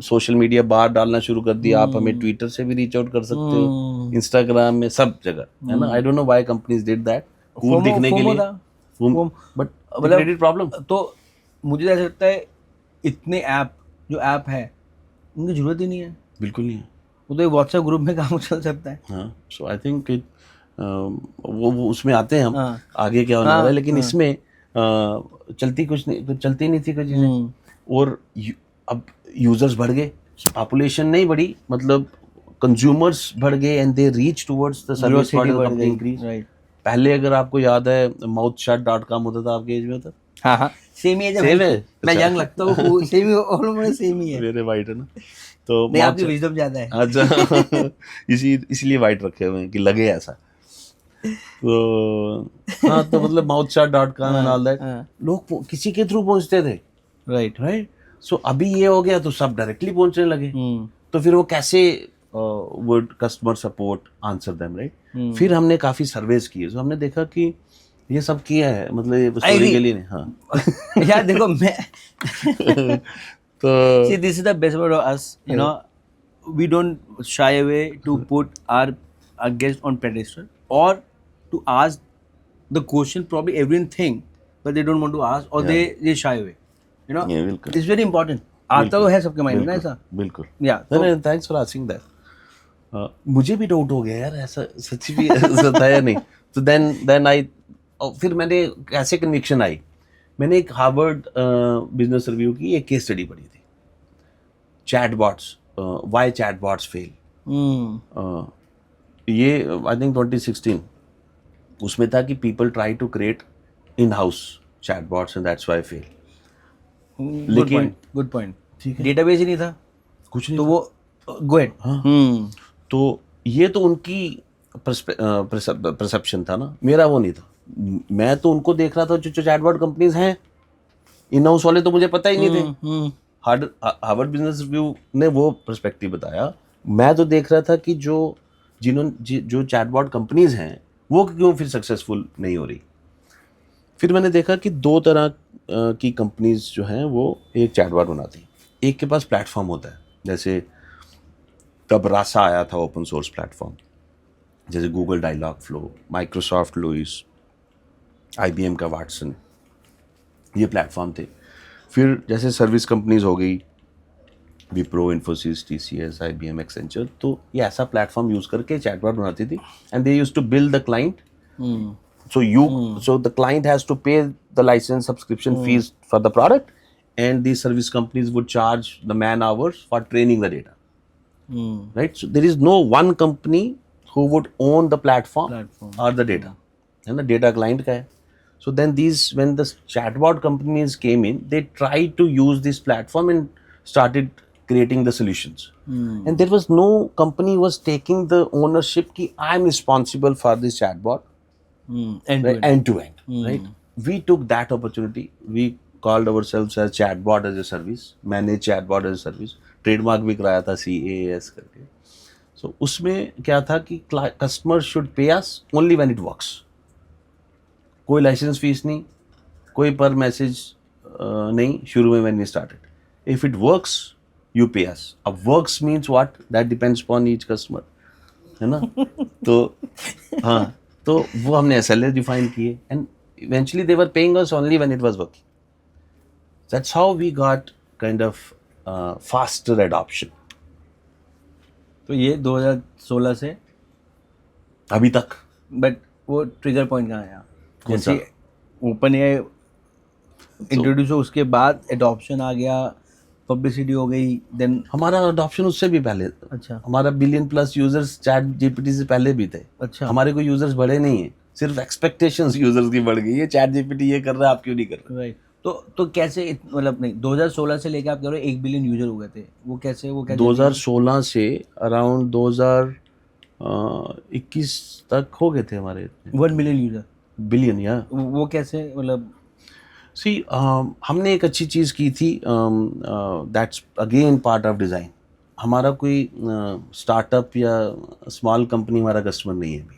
सोशल मीडिया बाहर डालना शुरू कर दिया। आप हमें ट्विटर से भी रीच आउट कर सकते हो, इंस्टाग्राम में, सब जगह, है ना? आई don't know why companies did that, cool दिखने के लिए, बट क्रेडिट प्रॉब्लम। तो मुझे ऐसा लगता है इतने ऐप जो ऐप है उनकी जरूरत ही नहीं है। बिल्कुल नहीं है। वो तो व्हाट्सएप ग्रुप में काम चल सकता है. हाँ, सो आई थिंक इट वो उसमें आते हैं हम हाँ. आगे क्या होने वाला है, लेकिन हाँ. इसमें चलती नहीं थी कोई चीज़ें. और अब यूजर्स बढ़ गए, पॉपुलेशन नहीं बढ़ी, मतलब कंज्यूमर्स बढ़ गए and they reach towards the service provider company increase. Right. पहले अगर आपको याद है mouthshut.com होता था, आपके एज में होता? हाँ हाँ, सेम ही है जब सेम है. मैं अच्छा. यंग लगता हूँ, सेम ही, ऑलमोस्ट सेम ही है. मेरे वाइट है ना, तो नहीं, आपकी mouthshut- विजडम ज्यादा है. अच्छा. इसलिए वाइट रखे हुए हैं कि लगे ऐसा. तो हाँ, तो मतलब mouthshut.com एंड ऑल दैट, हाँ. लोग किसी के थ्रू पहुंचते थे, राइट. राइट. सो अभी ये हो गया तो सब डायरेक्टली पहुंचने लगे. तो फिर वो कैसे would customer support answer them, right. फिर हमने काफी सर्वेस किए, तो हमने देखा कि ये सब किया है, मतलब ये स्टोरी के लिए नहीं. हाँ. यार देखो, मैं तो see, this is the best part of us, you know, we don't shy away to put our guest on pedestal or to ask the question probably everything, but they don't want to ask, or they shy away, you know. Yeah, बिल्कुल. It's very important. आता तो है सबके mind में ना ऐसा. बिल्कुल. या तो थैंक्स फॉर आस्किंग दैट. मुझे भी डाउट हो गया यार, ऐसा सच्ची भी ऐसा था या नहीं. तो देन आई, फिर मैंने कैसे कन्विक्शन आई, मैंने एक हार्वर्ड बिजनेस रिव्यू की एक केस स्टडी पढ़ी थी, चैटबॉट्स, व्हाई चैटबॉट्स फेल. ये आई थिंक 2016 उसमें था कि people try to create in house chatbots and that's why fail. लेकिन गुड पॉइंट. ठीक है, डेटाबेस ही नहीं था कुछ नहीं तो था. वो गो अहेड. हाँ. तो ये तो उनकी परसेप्शन था ना, मेरा वो नहीं था. मैं तो उनको देख रहा था जो चैटबॉट कंपनीज हैं, इन हाउस वाले तो मुझे पता ही नहीं थे. हार्वर्ड बिजनेस रिव्यू ने वो पर्सपेक्टिव बताया. मैं तो देख रहा था कि जो चैटबॉट कंपनीज हैं वो क्यों फिर सक्सेसफुल नहीं हो रही. फिर मैंने देखा कि दो तरह की कंपनीज जो हैं वो एक चैटबॉट बनाती. एक के पास प्लेटफॉर्म होता है, जैसे तब रासा आया था, ओपन सोर्स प्लेटफॉर्म, जैसे Google Dialogflow, Microsoft LUIS, IBM का वाटसन, ये प्लेटफॉर्म थे. फिर जैसे सर्विस कंपनीज हो गई, Wipro, Infosys, TCS, IBM, Accenture, तो ये ऐसा प्लेटफॉर्म यूज करके चैटबॉट बनाती थी. And they used to bill the client. So the client has to pay the license subscription fees for the product, and these service companies would charge the man hours for training the data. Right? So there is no one company who would own the platform or the data. And the data client ka hai. So then when the chatbot companies came in, they tried to use this platform and started creating the solutions. And there was no company was taking the ownership ki I am responsible for this chatbot. End to end, right? We took that opportunity. We called ourselves as chatbot as a service, managed chatbot as a service. Trademark भी कराया था CAAS करके. So उसमें क्या था कि customer should pay us only when it works. कोई license fees नहीं, कोई पर मैसेज नहीं शुरू में when we started. If it works you pay us. अब works means what, that depends upon each customer, है ना. तो हाँ, तो वो हमने SLA डिफाइन किए, and eventually they were paying us only when it was working. That's how we got kind of faster adoption. तो ये 2016 से अभी तक. बट वो ट्रिगर पॉइंट कहाँ आया? कौन सा? जैसे OpenAI इंट्रोड्यूस हो, उसके बाद एडॉप्शन आ गया, पब्लिसिटी हो गई, देन हमारा अडॉप्शन उससे भी पहले. अच्छा. हमारा billion plus users chat GPT से पहले भी थे. अच्छा. हमारे कोई यूजर्स बढ़े नहीं है, सिर्फ एक्सपेक्टेशंस यूजर्स की बढ़ गई है. चैट GPT ये कर रहा है, आप क्यों नहीं कर रहे? राइट. तो कैसे मतलब नहीं 2016 से लेके आप कह रहे हो 1 बिलियन यूजर हो गए थे, वो कैसे 2016 से अराउंड 2021 तक हो गए थे हमारे 1 मिलियन यूजर. बिलियन. या वो कैसे मतलब? सी हमने एक अच्छी चीज़ की थी, that's again part of design. हमारा कोई स्टार्टअप या स्मॉल कंपनी हमारा कस्टमर नहीं है अभी.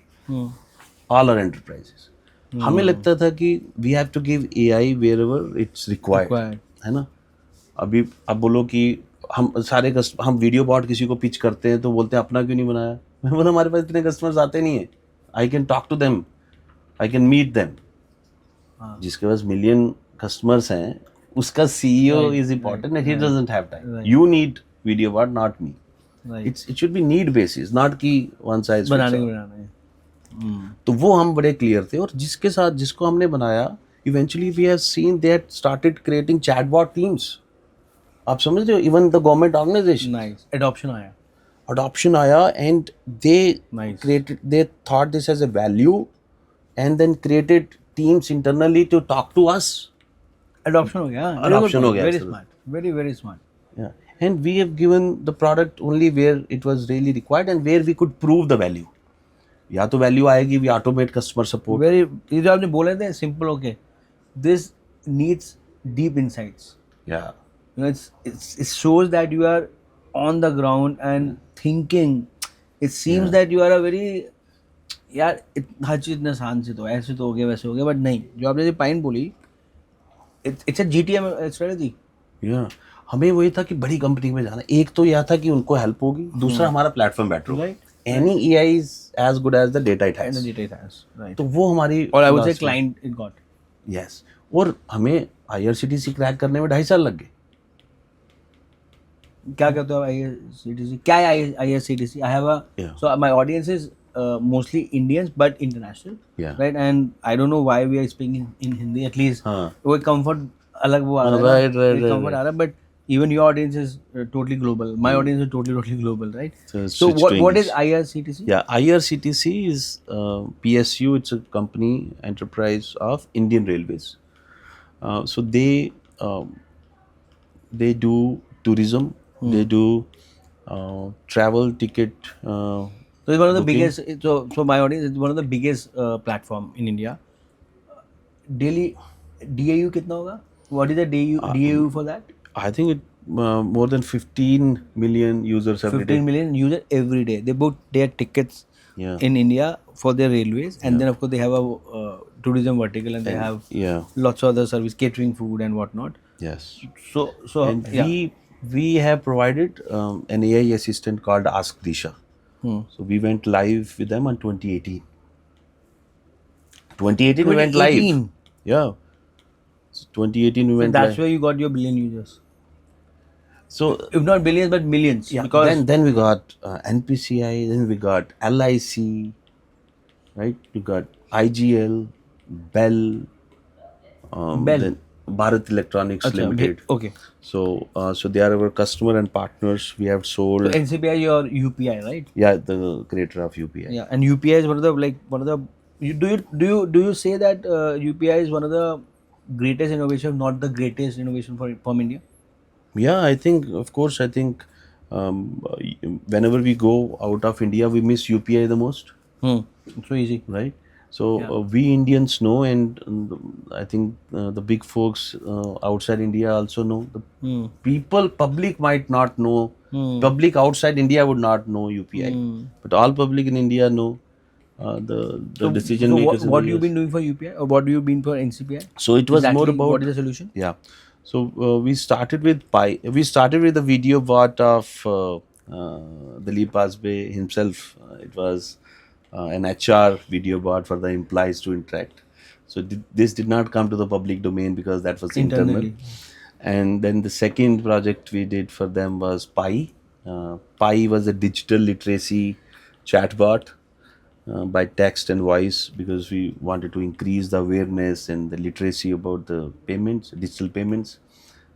All are enterprises. हमें लगता था कि we have to give AI wherever it's required, है ना. अभी अब बोलो कि हम सारे हम वीडियो बॉट किसी को पिच करते हैं तो बोलते हैं अपना क्यों नहीं बनाया. मैं बोला हमारे पास इतने कस्टमर्स आते नहीं है. I can talk to them, I can meet them. जिसके पास मिलियन कस्टमर्स हैं उसका CEO is important, he doesn't have time. You need video bot, not me. Right. it should be need basis, not कि one size fits बनाने all. को बनाना है. तो वो हम बड़े क्लियर थे, और जिसके साथ जिसको हमने बनाया, eventually we have seen they had started creating chatbot teams. आप समझ रहे हो, even the government organization Nice. Adoption आया. adoption आया, and they Nice. created, they thought this as a value, and then created teams internally to talk to us. Adoption हो गया. Very good Adoption हो point. गया, Very absolutely. smart. Very very smart. Yeah. And we have given the product only where it was really required and where we could prove the value. या तो value आएगी, we automate customer support. Very. ये जो आपने बोले थे simple okay. This needs deep insights. Yeah. You know, it shows that you are on the ground and thinking. It seems that you are a very यार हर चीज इतना आसान से तो ऐसे तो हो गया वैसे हो गया, बट नहीं, जो आपने पॉइंट बोली, it's a GTM strategy. Yeah. हमें वही था कि बड़ी कंपनी में जाना. एक तो यह था कि उनको हेल्प होगी, दूसरा हमारा प्लेटफॉर्म बेटर होगा. Right. Any EI is as good as the data it has. Right. तो वो हमारी और I would say philosophy. Client it got. Yes. और हमें IRCTC क्रैक करने में 2.5 साल लग गए. क्या कहते हो IRCTC? क्या है IRCTC? I have a Yeah. So my audience is mostly Indians but international, Yeah. Right, and I don't know why we are speaking in Hindi at least. हाँ. वो कंफर्ट अलग वो आ रहा है, Right. कंफर्ट आ रहा है, but even your audience is totally global. My audience is totally global, right? So So switch to what is English. IRCTC? Yeah, IRCTC is PSU. It's a company enterprise of Indian Railways. So they do tourism. They do travel ticket. So it's one of the Booking. biggest. So my audience is one of the biggest platform in India. Daily DAU कितना होगा? What is the DAU for that? I think it more than 15 million users every day. 15 million users every day. They book their tickets Yeah. in India for their railways, and then of course they have a tourism vertical, and they have Yeah. lots of other service, catering, food, and whatnot. Yes. So And yeah. we have provided an AI assistant called Ask Disha. So we went live with them on 2018. 2018 we went live. 2018. Yeah. So 2018 we So went that's live. where you got your billion users. So If not billions, but millions. yeah, Because then we got NPCI, then we got LIC, right? We got IGL, Bell, Bell. then Bharat Electronics Acha, Limited. okay. So so they are our customer and partners. We have sold. So NCPI your UPI, right? Yeah, the creator of UPI. Yeah, and UPI is one of the do you say that UPI is one of the greatest innovation, not the greatest innovation from India? Yeah, I think, of course, I think whenever we go out of India, we miss UPI the most, It's so easy. right? So we Indians know, and I think the big folks outside India also know. The public might not know. Public outside India would not know UPI, but all public in India know the decision So makers. in what the you US. been doing for UPI, or what do you been for NCPI? So it was more Exactly, about, what is the solution? yeah. So we started with Pi. We started with a video bot of Dilip Asbe himself. It was an HR video bot for the employees to interact. So this did not come to the public domain because that was internal. Internally. And then the second project we did for them was Pi. Pi was a digital literacy chatbot by text and voice, because we wanted to increase the awareness and the literacy about the payments, digital payments.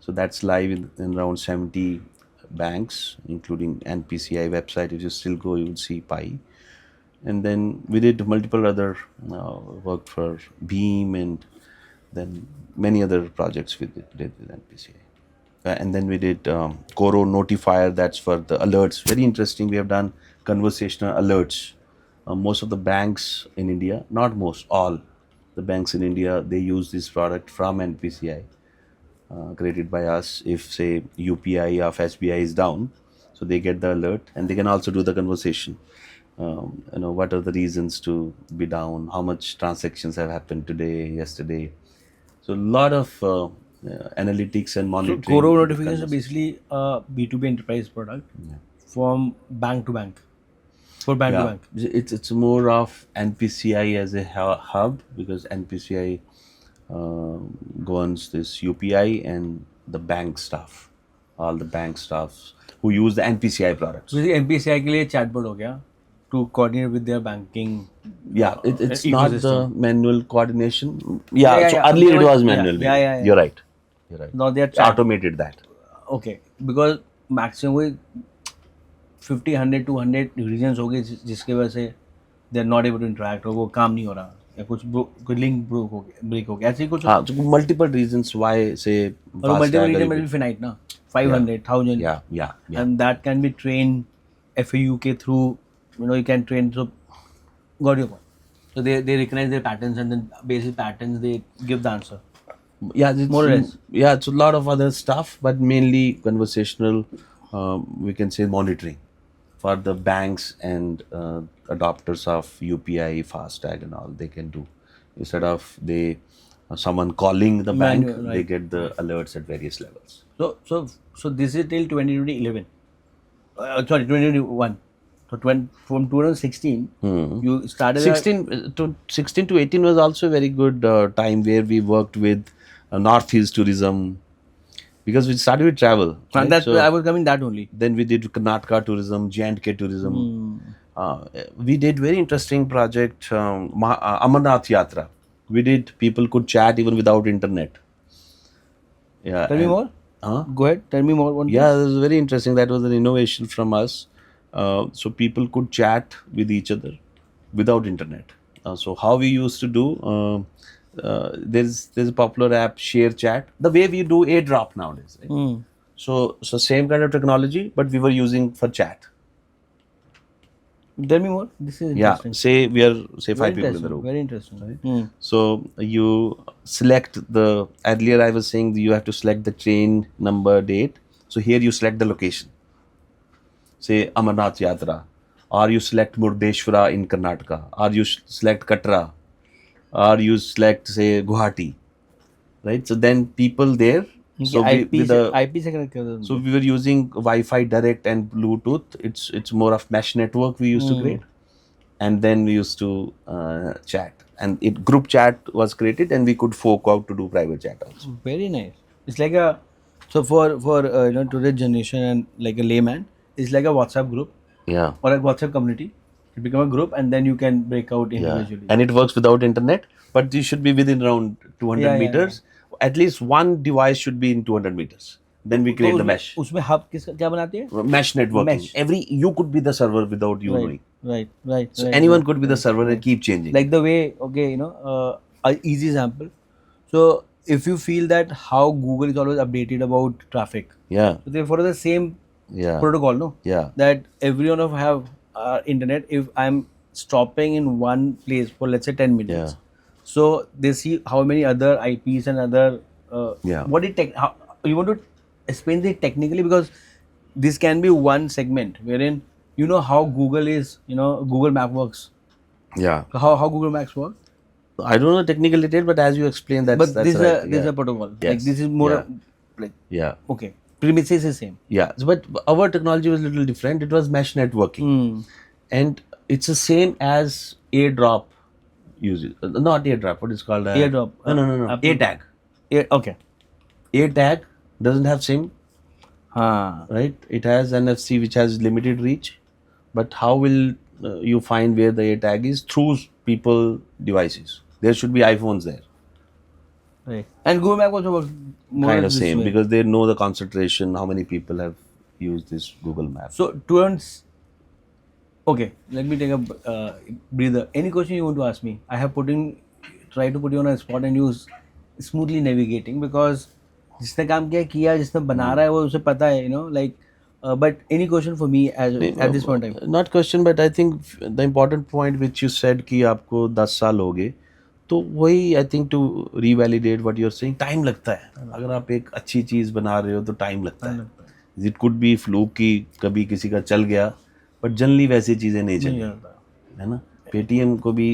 So that's live in around 70 banks, including NPCI website. If you still go, you would see Pi. And then we did multiple other work for Beam, and then many other projects we did with NPCI. And then we did Coro Notifier, that's for the alerts. Very interesting. We have done conversational alerts. Most of the banks in India, not most, all the banks in India, they use this product from NPCI, created by us. If say UPI of SBI is down, so they get the alert, and they can also do the conversation. What are the reasons to be down? How much transactions have happened today, yesterday? So a lot of analytics and So monitoring. Coro with the notification is basically a B2B enterprise product from bank to bank. For bank to Yeah, bank. it's more of NPCI as a hub, because NPCI governs this UPI and the bank stuff. all the bank staffs who use the NPCI products. So MPCI के लिए chatbot हो गया to coordinate with their banking Yeah, it's not the ecosystem. manual coordination. Yeah, So yeah. earlier it was Yeah, manual. yeah, yeah, yeah. You're right. You're right. Now they are It's automated that. Okay, because maximum वही 50, 100, 200 regions हो गए जिसके वजह से they are not able to interact और वो काम नहीं हो रहा या कुछ लिंक ब्रेक हो गया ऐसे ही कुछ हाँ, so multiple reasons why say और मल्टीपल FASTag रीजन or में भी फिनाइट ना 500, 1000 yeah. and that can be trained FAUK through you can train so got your point. So they recognize their patterns and then based on patterns they give the answer. Yeah, More or less. Yeah, it's a lot of other stuff, but mainly conversational. We can say monitoring for the banks and adopters of UPI, FASTag, and all they can do instead of someone calling the bank, Manual, they right. get the alerts at various levels. So this is till 2011. Sorry, 2021. So from 2016, you started 16 to 18 was also a very good time where we worked with Northeast tourism because we started with travel. and right? that's So I was coming that only. then we did Karnataka tourism, J&K tourism. We did very interesting project, Amarnath Yatra. We did, people could chat even without internet. Yeah. Tell me more. Huh? Go ahead. Tell me more. On Yeah, that was very interesting. That was an innovation from us. So people could chat with each other without internet. So how we used to do, there's a popular app, Share Chat, the way we do AirDrop nowadays. Right? So same kind of technology, but we were using for chat. Tell me more. This is Yeah, interesting. say we are Very five people in the interesting. room. Very interesting. So you select the, earlier I was saying you have to select the train number, date. So here you select the location. Say Amarnath Yatra, or you select Murdeshwara in Karnataka, or you select Katra, or you select say Guwahati, right? So then people there. So IP with से the, IP से connect कर दो. so we were using Wi-Fi direct and Bluetooth. It's more of mesh network we used to create, and then we used to chat. And it group chat was created, and we could fork out to do private chat also. Very nice. It's like a for today's generation and like a layman, it's like a WhatsApp group Yeah, or a WhatsApp community. You become a group and then you can break out yeah. individually. And it works without internet, but you should be within around 200 Yeah, yeah, meters. At least one device should be in 200 meters. Then we create the mesh. उसमें hub किसका क्या बनाती है? Mesh networking. Mesh. You could be the server without you knowing. Right. So anyone could be the server and keep changing. Like the way, okay, an easy example. So if you feel that how Google is always updated about traffic, Yeah, so they follow the same yeah, protocol, no? yeah, That everyone of have internet. If I'm stopping in one place for let's say 10 minutes, Yeah. so they see how many other IPs and other Yeah. what it how you want to explain it technically, because this can be one segment wherein how Google is Google Map works, yeah. how Google Maps work, I don't know the technical detail, but as you explained, that's but that's this is right. a this is yeah. a protocol. Like Yes. this is more Yeah. like Yeah, okay, premises is same. yeah. So, but our technology was a little different. It was mesh networking, and it's the same as AirDrop uses. Not AirDrop. What is called? AirDrop, No. Apple- AirTag. Okay. AirTag doesn't have SIM, Huh. right? It has NFC, which has limited reach. But how will you find where the AirTag is? Through people devices. There should be iPhones there. Right. And Google Map also works more Kind or of less this same way. because they know the concentration, how many people have used this Google Map. So turns. Okay, let me take a breather. Any question you want to ask me? I have try to put you on a spot and you smoothly navigating because जिसने काम किया जिसने बना रहा है वो उसे पता है like but any question for me at this point in time? Not question, but I think the important point which you said कि आपको 10 साल हो गए, तो वही I think to revalidate what you're saying, time लगता है. अगर आप एक अच्छी चीज़ बना रहे हो तो time लगता है. It could be fluke कि कभी किसी का चल गया, but जनरली वैसी चीज़ें नहीं चली, है ना? पेटीएम को भी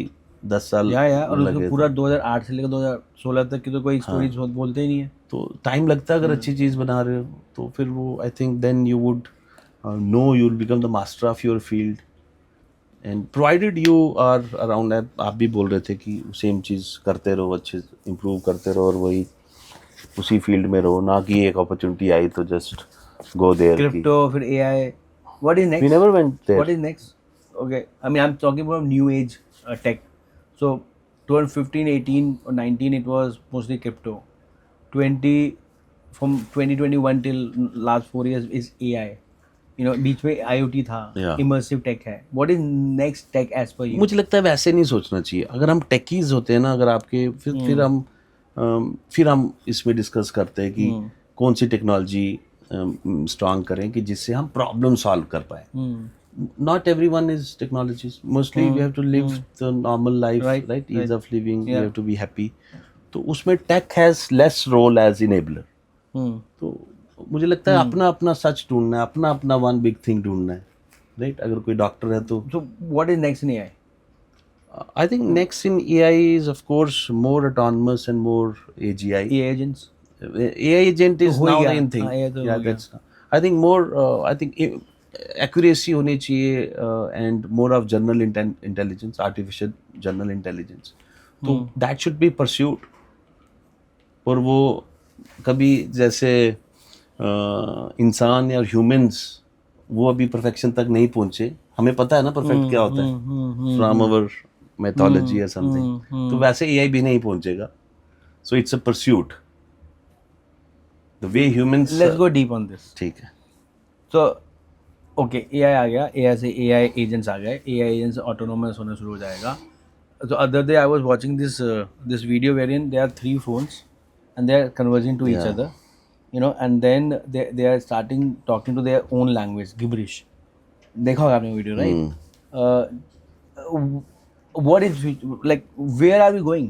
10 साल और लगे उसको पूरा 2008 से लेकर 2016 तक की तो कोई स्टोरी बोलते ही नहीं है. तो टाइम लगता है अगर अच्छी चीज़ बना रहे हो तो फिर वो I think then you would know you will become the master of your field and provided you are around. आप भी बोल रहे थे कि सेम चीज़ करते रहो, अच्छे इम्प्रूव करते रहो और वही उसी फील्ड में रहो, ना कि एक अपॉर्चुनिटी आई तो जस्ट go there. crypto, फिर AI. What is next? We never went there. What is next? Okay, I mean, I'm talking about new age tech. So 2015, 18 or 19, it was mostly crypto. 20 from 2021 till last 4 years is AI. You know, बीच में IoT था, Yeah. immersive tech है. What is next tech as per you? मुझे लगता है वैसे नहीं सोचना चाहिए. अगर हम टेकीज होते हैं ना, अगर आपके फिर हम इसमें डिस्कस करते हैं कि कौन सी टेक्नोलॉजी स्ट्रॉन्ग करें कि जिससे हम प्रॉब्लम सॉल्व कर पाए. Not everyone is technologist. Mostly we have to live the normal life, right? Ease of living. We have to be happy. तो उसमें tech has less role as enabler. तो मुझे लगता है अपना अपना सच ढूंढना है, अपना अपना वन बिग थिंग ढूंढना है, राइट? अगर कोई डॉक्टर है तो So what is next in AI? I think next in AI is of course more autonomous and more AGI. AI agents. AI agent is हो ही now the गया. in thing. हाँ, ये तो Yeah, हो गया. that's. I think more. I think accuracy होनी चाहिए and more of general intelligence, artificial general intelligence. तो that should be pursued. और वो कभी जैसे इंसान या ह्यूमंस वो अभी परफेक्शन तक नहीं पहुंचे. हमें पता है ना परफेक्ट क्या होता है फ्रॉम अवर मैथोलॉजी या समथिंग. तो वैसे एआई भी नहीं पहुंचेगा. So it's a pursuit the way humans. Let's go deep on this. ठीक है. So ओके AI आ गया, AI से AI agents आ गए, AI agents autonomous होना शुरू हो जाएगा. So other day I was watching this video wherein there are 3 phones and they are conversing to each Yeah. other, you know, and then they are starting talking to their own language, gibberish. देखा होगा आपने video, right? What is like? Where are we going?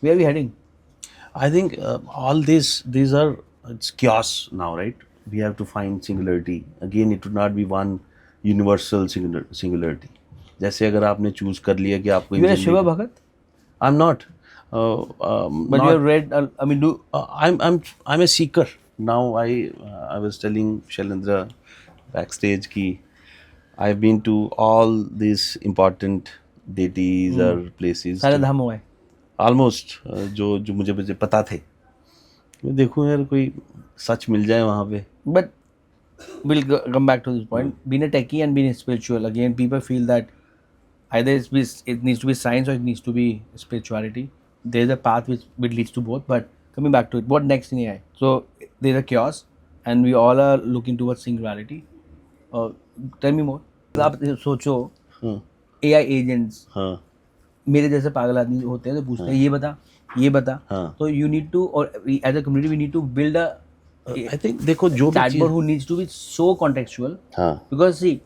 Where are we heading? I think all these are it's chaos now, right? We have to find singularity. Again, it would not be one universal singularity. जैसे अगर आपने choose कर लिया कि आपको You are a Shiva Bhagat, I'm not. but you have read. I mean, I'm a seeker. Now I was telling Shailendra backstage कि I've been to all these important deities or places. सारे धाम हुआ है. Almost जो मुझे पता थे. मैं देखूं यार कोई सच मिल जाए वहाँ पे. But we'll come back to this point. Being a techie and being spiritual, again, people feel that either it needs to be science or it needs to be spirituality. There's a path which leads to both. But coming back to it, what next in AI? So there's a chaos, and we all are looking towards singularity. Tell me more. आप सोचो AI agents. हाँ. मेरे जैसे पागल आदमी होते हैं तो पूछते हैं ये बता. तो you need to, or as a community we need to build a I think देखो जो भी chatbot who needs to be so contextual. हाँ. Because see,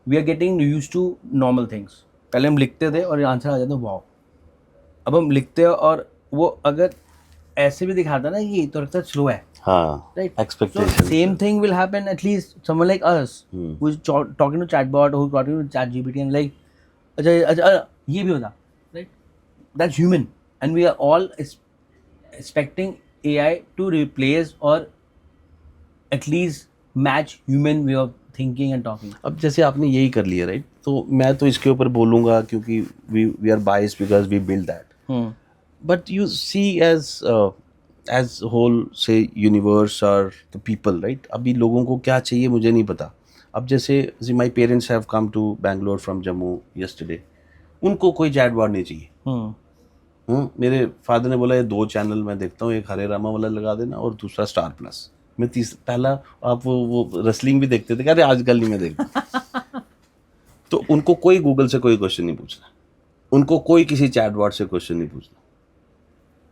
we are getting used to normal things. पहले हम लिखते थे और आंसर आ जाता वाओ. अब हम लिखते हैं और वो अगर ऐसे भी दिखाता ना कि तो लगता है स्लो है. हाँ. Right. Expectation. So same thing will happen at least someone like us who is talking to chatbot, who is talking to ChatGPT and like अच्छा ये भी होता. Right. That's human and we are all expecting AI to replace or at least match human way of thinking and talking. अब जैसे आपने यही कर लिया, राइट? तो मैं तो इसके ऊपर बोलूँगा क्योंकि we are biased because we build that. But you see as whole say universe or the people, right? अभी लोगों को क्या चाहिए मुझे नहीं पता. अब जैसे my parents have come to Bangalore from Jammu yesterday. उनको कोई चैटबॉट नहीं चाहिए. मेरे फादर ने बोला ये 2 चैनल मैं देखता हूँ, एक हरे रामा वाला लगा देना और दूसरा स्टार प्लस. मैं पहला आप वो रेसलिंग भी देखते थे क्या? अरे आजकल नहीं मैं देखता. तो उनको कोई गूगल से कोई क्वेश्चन नहीं पूछना, उनको कोई किसी चैटबॉट से क्वेश्चन नहीं पूछना.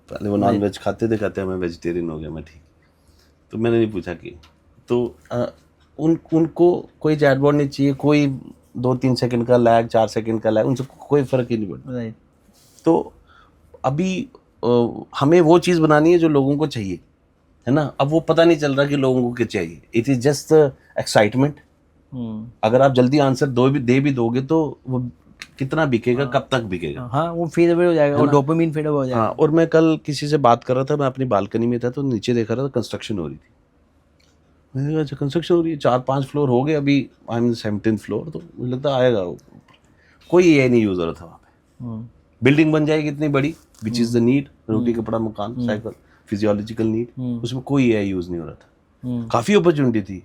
पहले वो नॉन वेज खाते थे, कहते हैं मैं वेजिटेरियन हो गया, मैं ठीक. तो मैंने नहीं पूछा कि तो उनको कोई चैटबॉट नहीं चाहिए, कोई 2-3 सेकंड का लैग, 4 सेकंड का लैग, उनसे कोई फर्क ही नहीं पड़ता. Right. तो अभी हमें वो चीज़ बनानी है जो लोगों को चाहिए, है ना? अब वो पता नहीं चल रहा कि लोगों को क्या चाहिए. It is just excitement. अगर आप जल्दी आंसर दे भी दोगे तो वो कितना बिकेगा, कब तक बिकेगा? हाँ, वो फेड अवे हो जाएगा, वो डोपामिन फेड अवे हो जाएगा. हाँ. और मैं कल किसी से बात कर रहा था, मैं अपनी बालकनी में था तो नीचे देख रहा था कंस्ट्रक्शन हो रही थी. मैंने कहा अच्छा कंस्ट्रक्शन हो रही है, 4-5 फ्लोर हो गए, अभी आई एम 17th फ्लोर. तो मुझे लगता आएगा. कोई ये नहीं यूज़ हो रहा था वहाँ पे. बिल्डिंग बन जाएगी इतनी बड़ी, विच इज़ द नीड, रोटी कपड़ा मकान साइकिल, फिजियोलॉजिकल नीड, उसमें कोई AI यूज़ नहीं हो रहा था. काफी अपॉर्चुनिटी थी,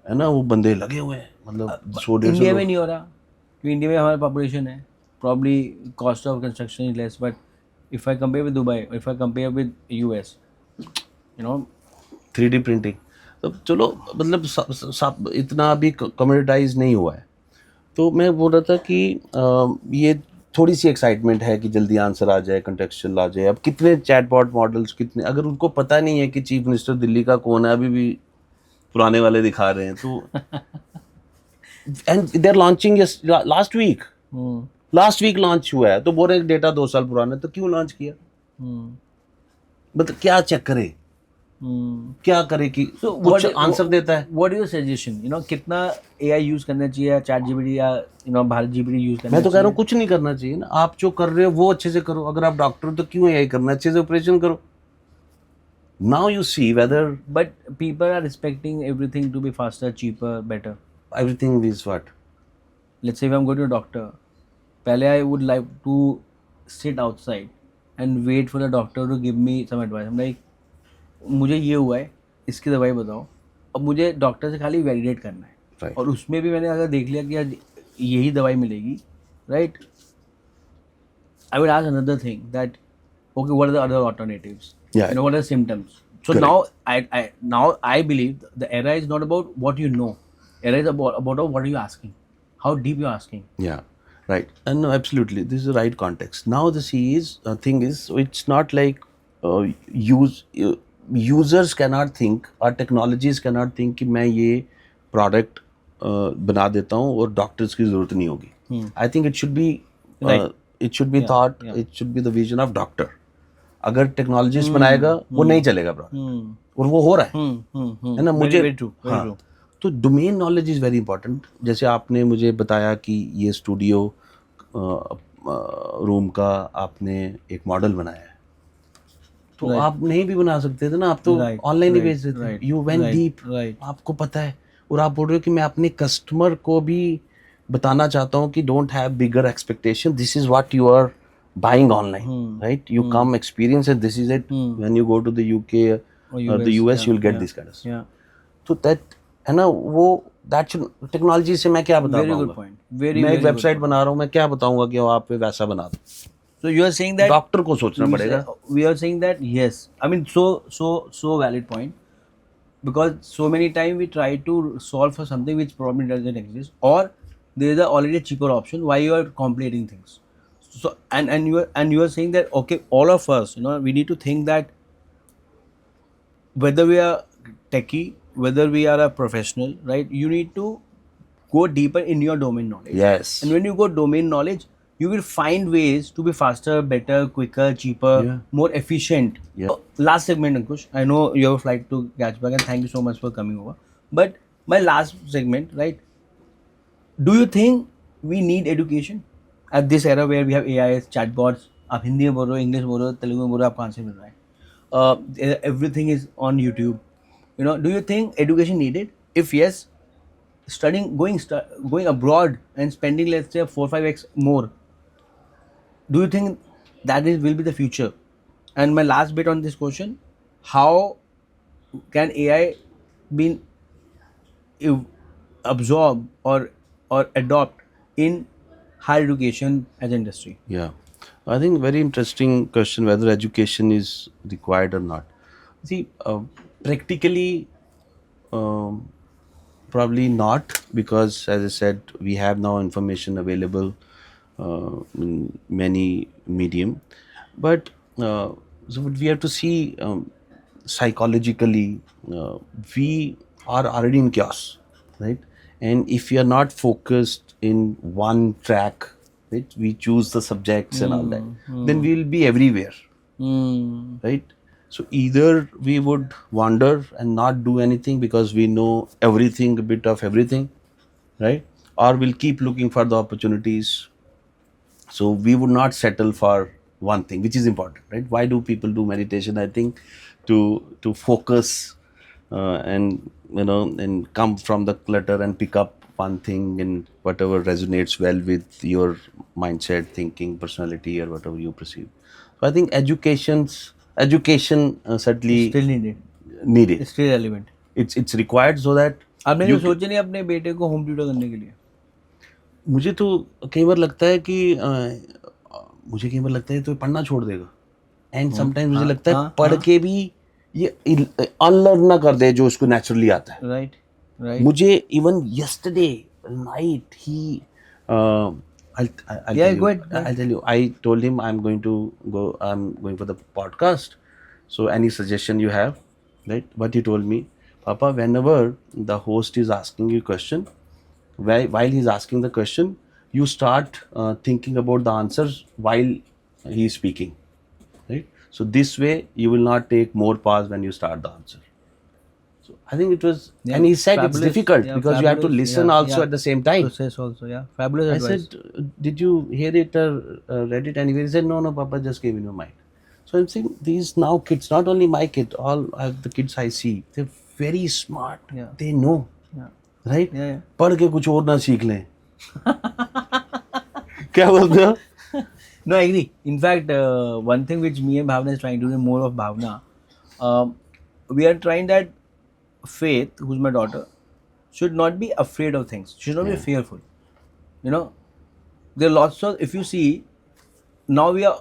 है ना, वो बंदे लगे हुए हैं, मतलब 100-150 इंडिया में लोग। नहीं हो रहा क्योंकि इंडिया में हमारा पॉपुलेशन है, probably cost of construction is less, but if I compare with Dubai, if I compare with US, you know 3D printing, तो चलो मतलब इतना अभी कमोडिटाइज नहीं हुआ है। तो मैं बोल रहा था कि ये थोड़ी सी एक्साइटमेंट है कि जल्दी आंसर आ जाए, कंटेक्चुअल आ जाए। अब कितने चैटबॉट मॉडल्स, कितने, अगर उनको पता नहीं है कि चीफ मिनिस्टर दिल्ली का कौन है, अभी भी पुराने वाले दिखा रहे हैं, तो and they are launching last week, launch हुआ है, तो बोल रहे डेटा 2 साल पुराना है, तो क्यों लॉन्च किया? मतलब क्या चेक करे, क्या करे कि कुछ आंसर देता है? What is your suggestion, you know कितना एआई यूज करना चाहिए, चैट जीपीटी या you know Bharat GPT use करना मैं तो कह रहा हूँ चाहिए? कुछ नहीं करना चाहिए ना, आप जो कर रहे हो वो अच्छे से करो। अगर आप डॉक्टर हो तो क्यों एआई करना, अच्छे से ऑपरेशन करो। Now you see whether But people are expecting everything to be faster, cheaper, better. Everything is what. Let's say if I'm going to a doctor, पहले I would like to sit outside and wait for the doctor to give me some advice. I'm like, मुझे ये हुआ है, इसकी दवाई बताओ। अब मुझे डॉक्टर से खाली वैलिडेट करना है, Right. और उसमें भी मैंने अगर देख लिया कि यार यही दवाई मिलेगी, right, I would ask another thing that, okay, what are the other alternatives? Yeah. You know, what are the symptoms? So Correct. now I believe the era is not about what you know. Era is about what are you asking? How deep you're asking. Yeah, right. And no, absolutely, this is the right context. Now the C is thing is, it's not like users cannot think or technologies cannot think कि मैं ये product बना देता हूँ और doctors की जरूरत नहीं होगी. I think it should be Right. it should be thought, it should be the vision of doctor. अगर टेक्नोलॉजिस्ट बनाएगा वो नहीं चलेगा प्रोडक्ट, और वो हो रहा है ना। मुझे very true, very true. तो domain knowledge is very important. जैसे आपने मुझे बताया कि ये स्टूडियो रूम का आपने एक मॉडल बनाया है, तो आप नहीं भी बना सकते थे ना, आप तो ऑनलाइन ही भेज देते थे। यू वेंट डीप, आपको पता है, और आप बोल रहे हो कि मैं अपने कस्टमर को भी बताना चाहता हूँ कि don't have bigger expectation, this is what you are buying online, right? You come experience and this is it. When you go to the UK or the US, you'll get this kind of stuff. Yeah. So that है ना, वो that should, technology से मैं क्या बता Very पाऊंगा? good point. Very, मैं एक very good वेबसाइट बना रहा हूँ, मैं क्या बताऊंगा कि आप पे वैसा बना दो? So you are saying that doctor को सोचना पड़ेगा। we are saying that yes. I mean, so valid point, because so many times we try to solve for something which probably doesn't exist, or there is already a cheaper option. Why you are complicating things? So and you are saying that, okay, all of us, you know, we need to think that whether we are techie, whether we are a professional, right, you need to go deeper in your domain knowledge. Yes. And when you go domain knowledge, you will find ways to be faster, better, quicker, cheaper, more efficient. Yeah. Last segment, Ankush, I know you have a flight to catch back, and thank you so much for coming over, but my last segment, right, do you think we need education at this era where we have AIs, chatbots? आप हिंदी में बोल रहे हो, English बोल रहे हो, तेलुगु में बोल रहे हो, आपको आंसर मिल रहा है, everything is on YouTube, you know, do you think education needed? If yes, going abroad and spending, let's say, 4-5x more, do you think that will be the future? And my last bit on this question, how can AI be absorb or adopt in higher education as an industry? Yeah, I think very interesting question, whether education is required or not. See, practically, probably not, because as I said, we have now information available in many medium. But so we have to see, psychologically, we are already in chaos, right? And if we are not focused in one track, right, we choose the subjects and all that, then we will be everywhere, right? So either we would wander and not do anything because we know everything, a bit of everything, right? Or we'll keep looking for the opportunities. So we would not settle for one thing, which is important, right? Why do people do meditation? I think to focus, and and come from the clutter and pick up one thing and whatever resonates well with your mindset, thinking, personality, or whatever you perceive. So I think education certainly Still needed. needed. It's still relevant. it's required so that आपने you कभी सोचा नहीं अपने बेटे को home tutor करने के लिए? मुझे तो कई बार लगता है कि मुझे कई बार लगता है तो पढ़ना छोड़ देगा एंड समटाइम्स मुझे लगता है पढ़ के भी ये अनलर्न ना कर दे जो उसको नेचुरली आता है. Right, right. मुझे even yesterday night he I'll Yeah, tell you. go ahead, go ahead. I'll tell you. I told him I'm going for the podcast. So any suggestion you have, right? But he told me, Papa, whenever the host is asking you a question, while he's asking the question, you start thinking about the answers while he is speaking, right? So this way you will not take more pause when you start the answer. So I think it was, Yeah, and he said fabulous. it's difficult Yeah, because you have to fabulous. listen Yeah, also yeah. at the same time. Process also, yeah. Fabulous I advice. said, did you hear it or read it anywhere? He said, no, Papa, just came in your mind. So I'm saying these now kids, not only my kid, all the kids I see, they're very smart. Yeah. They know, Yeah. right? Yeah, yeah. पढ़ के कुछ और ना सीख लें. क्या बोलते हो? No, I agree. In fact, one thing which me and Bhavna is trying to do, more of Bhavna, we are trying that Faith, who's my daughter, should not be afraid of things. She should not be fearful. You know, there are lots of, if you see, now we are,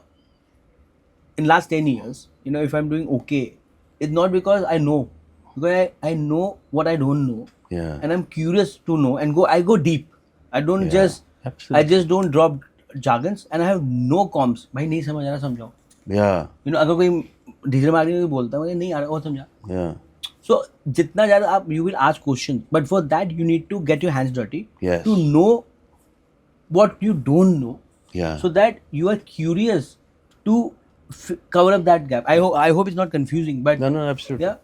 in last 10 years, you know, if I'm doing okay, it's not because I know. Because I know what I don't know. Yeah. And I'm curious to know and I go deep. I don't Yeah, just, absolutely. I just don't drop jargons and I have no comms. भाई नहीं समझ आ रहा समझाओ. Yeah. You know, अगर कोई digital marketing में बोलता है मुझे नहीं आ रहा और समझा. Yeah. So जितना ज़्यादा आप you will ask questions, but for that you need to get your hands dirty Yes. to know what you don't know, Yeah. so that you are curious to cover up that gap. I hope it's not confusing, but No, absolutely. yeah,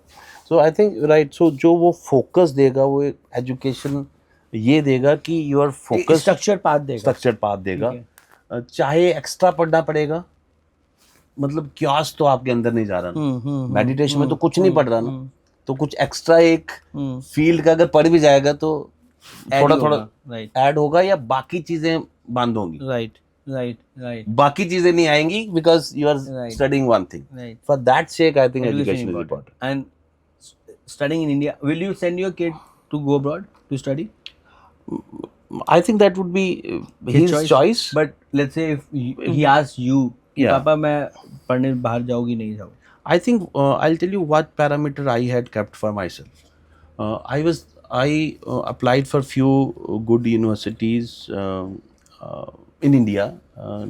So I think right. So जो वो focus देगा वो education ये देगा कि your focus structured path देगा. Structured path देगा. ठीक चाहे एक्स्ट्रा पढ़ना पड़ेगा, मतलब क्यास तो आपके अंदर नहीं जा रहा ना. मेडिटेशन में तो कुछ नहीं पढ़ रहा ना, तो कुछ एक्स्ट्रा एक फील्ड का अगर पढ़ भी जाएगा तो थोड़ा थोड़ा right, ऐड होगा या बाकी चीजें बंद होंगी. right, right, बाकी चीजें नहीं आएंगी because you are Right. Studying one thing. right. For that sake I think Education education is important. Important. And studying in India, will you send your kid to go abroad to study? I think that would be his choice. But let's say if he asks you, Yeah. पापा मैं पढ़ने बाहर जाऊँगी नहीं जाऊँ. I think I'll tell you what parameter I had kept for myself. I applied for few good universities in India.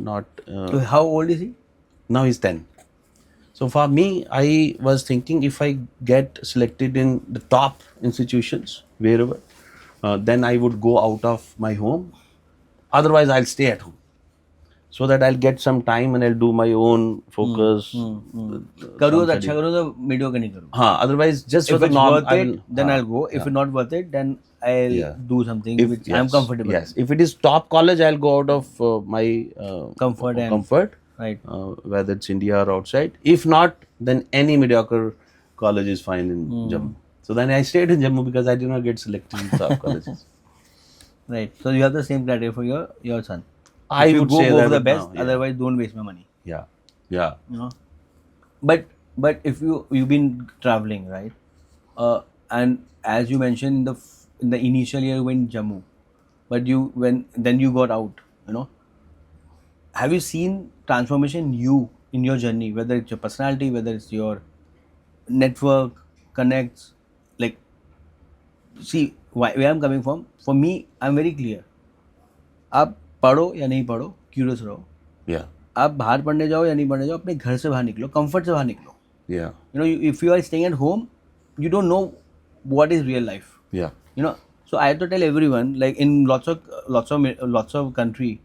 Not So how old is he? now he's 10. So for me, I was thinking if I get selected in the top institutions wherever, then I would go out of my home. Otherwise, I'll stay at home. So that I'll get some time and I'll do my own focus. करूँ तो अच्छा करूँ तो mediocre नहीं करूँ. हाँ, otherwise just for If the it's norm, worth it, then I'll go. If it's not worth it, then I'll do something which I'm comfortable Yes, if it is top college, I'll go out of my Comfort and- comfort, Right. whether it's India or outside. If not, then any mediocre college is fine in Jammu. So then I stayed in Jammu because I did not get selected in top colleges. Right. So you have the same criteria for your son. I If you would go say for that the now, best. yeah. Otherwise, don't waste my money. Yeah, yeah. You know. But if you've been traveling, right? And as you mentioned in the initial year you went Jammu, but then you got out. You know. Have you seen transformation in your journey? Whether it's your personality, whether it's your network connects. Like, see where I'm coming from. For me, I'm very clear. आप पढ़ो या नहीं पढ़ो, curious रहो. Yeah, आप बाहर पढ़ने जाओ या नहीं पढ़ने जाओ, अपने घर से बाहर निकलो, कंफर्ट से बाहर निकलो. yeah, You know, if you are staying at home, you don't know what is real life. yeah, You know, so I have to tell everyone, like in lots of country,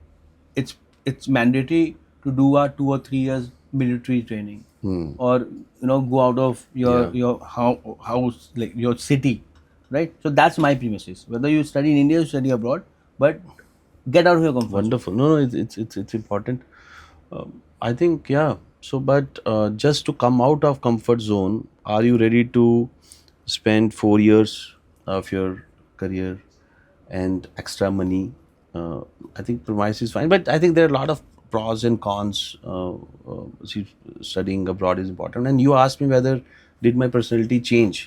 it's mandatory to do a 2 or 3 years military training, or you know, go out of your house, like your city, right? So that's my premises. Whether you study in India or study abroad, but get out of your comfort zone. wonderful. No, it's important. I think yeah. So, but just to come out of comfort zone, are you ready to spend 4 years of your career and extra money? I think premise is fine, but I think there are a lot of pros and cons. See, studying abroad is important. And you asked me whether did my personality change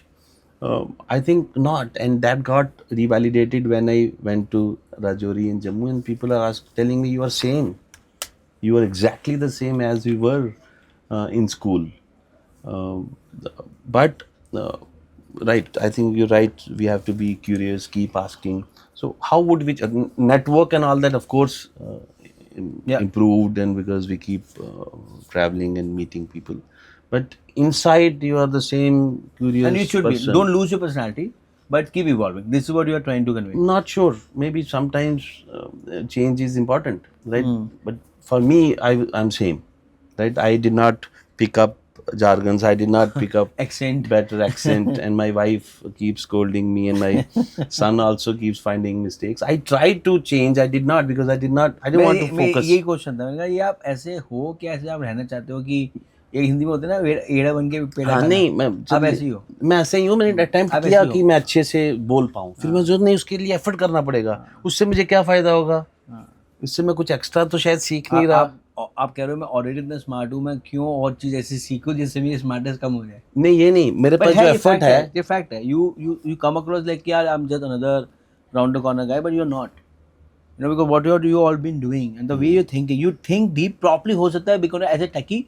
I think not, and that got revalidated when I went to Rajouri in Jammu, and people are telling me you are same. You are exactly the same as we were in school. But right, I think you're right. We have to be curious, keep asking. So how would we network and all that? Of course, Yeah. improved, and because we keep traveling and meeting people. But inside, you are the same curious And you should be. person. Don't lose your personality, but keep evolving. This is what you are trying to convey. Not sure. Maybe sometimes change is important, right? Hmm. But for me, I'm same, right? I did not pick up jargons. I did not pick up Accent. better accent, and my wife keeps scolding me, and my son also keeps finding mistakes. I tried to change. I did not, because I didn't want to मैं focus. यही question था, मैंने कहा ये आप ऐसे हो क्या, ऐसे आप रहना चाहते हो कि ये हिंदी में होते हैं ना, एड़ा बन के पेड़ा हाँ खाना, नहीं, आप ऐसे ही हो। मैं ऐसे ही हूँ। मैंने अटेम्प्ट आप किया ऐसे ही कि हो। मैं अच्छे से बोल पाऊँ, फिर मैं जरूरत नहीं, उसके लिए एफर्ट करना पड़ेगा। उससे मुझे क्या फायदा होगा? इससे मैं कुछ एक्स्ट्रा तो शायद सीख नहीं रहा। आप कह रहे हो मैं ऑलरेडी इतना स्मार्ट हूँ, मैं क्यों और चीज ऐसी सीखूं जिससे मेरी स्मार्टनेस कम हो जाए? नहीं, ये नहीं, मेरे पास जो एफर्ट है, ये फैक्ट है। यू कम अक्रॉस लाइक यार I am just another round the corner guy, but you are not, you know, because what you all been doing and the way you're thinking, you think deep properly हो सकता है, because as a techie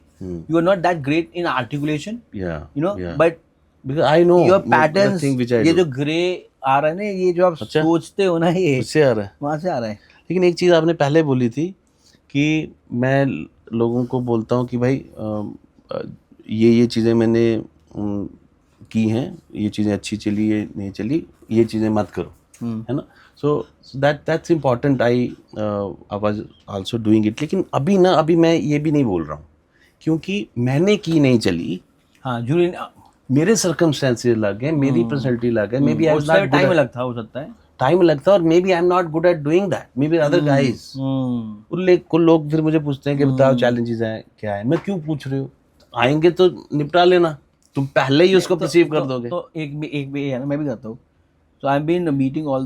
you are not that great in articulation, yeah, you know, yeah. but because I know your the patterns, thing which I ये do. जो grey आ रहा है ना, ये जो आप अच्छा? सोचते हो ना, ये उससे आ रहा है। वहां से आ रहा है। लेकिन एक चीज़ आपने पहले बोली थी कि मैं लोगों को बोलता हूँ कि भाई ये चीज़ें मैंने की हैं, ये चीज़ें अच्छी चली, ये नहीं चली, ये चीज़ें मत करो, है ना? So that's important. I was also doing it. लेकिन अभी मैं ये भी नहीं बोल रहा हूँ, क्योंकि मैंने की नहीं चली, हाँ, जूरी मेरे सर्कमस्टेंसेस अलग हैं, मेरी पर्सनैलिटी अलग है, मे बी उस टाइम टाइम लगता हो सकता है, टाइम लगता है, और maybe I am not good at doing that, maybe other guys. कुछ लोग फिर मुझे पूछते हैं कि बताओ चैलेंजेस हैं क्या है। मैं क्यों पूछ रहे हो? आएंगे तो निपटा लेना, तुम पहले ही उसको परसीव कर दोगे। तो एक भी है ना, मैं भी करता हूँ। So I've been meeting all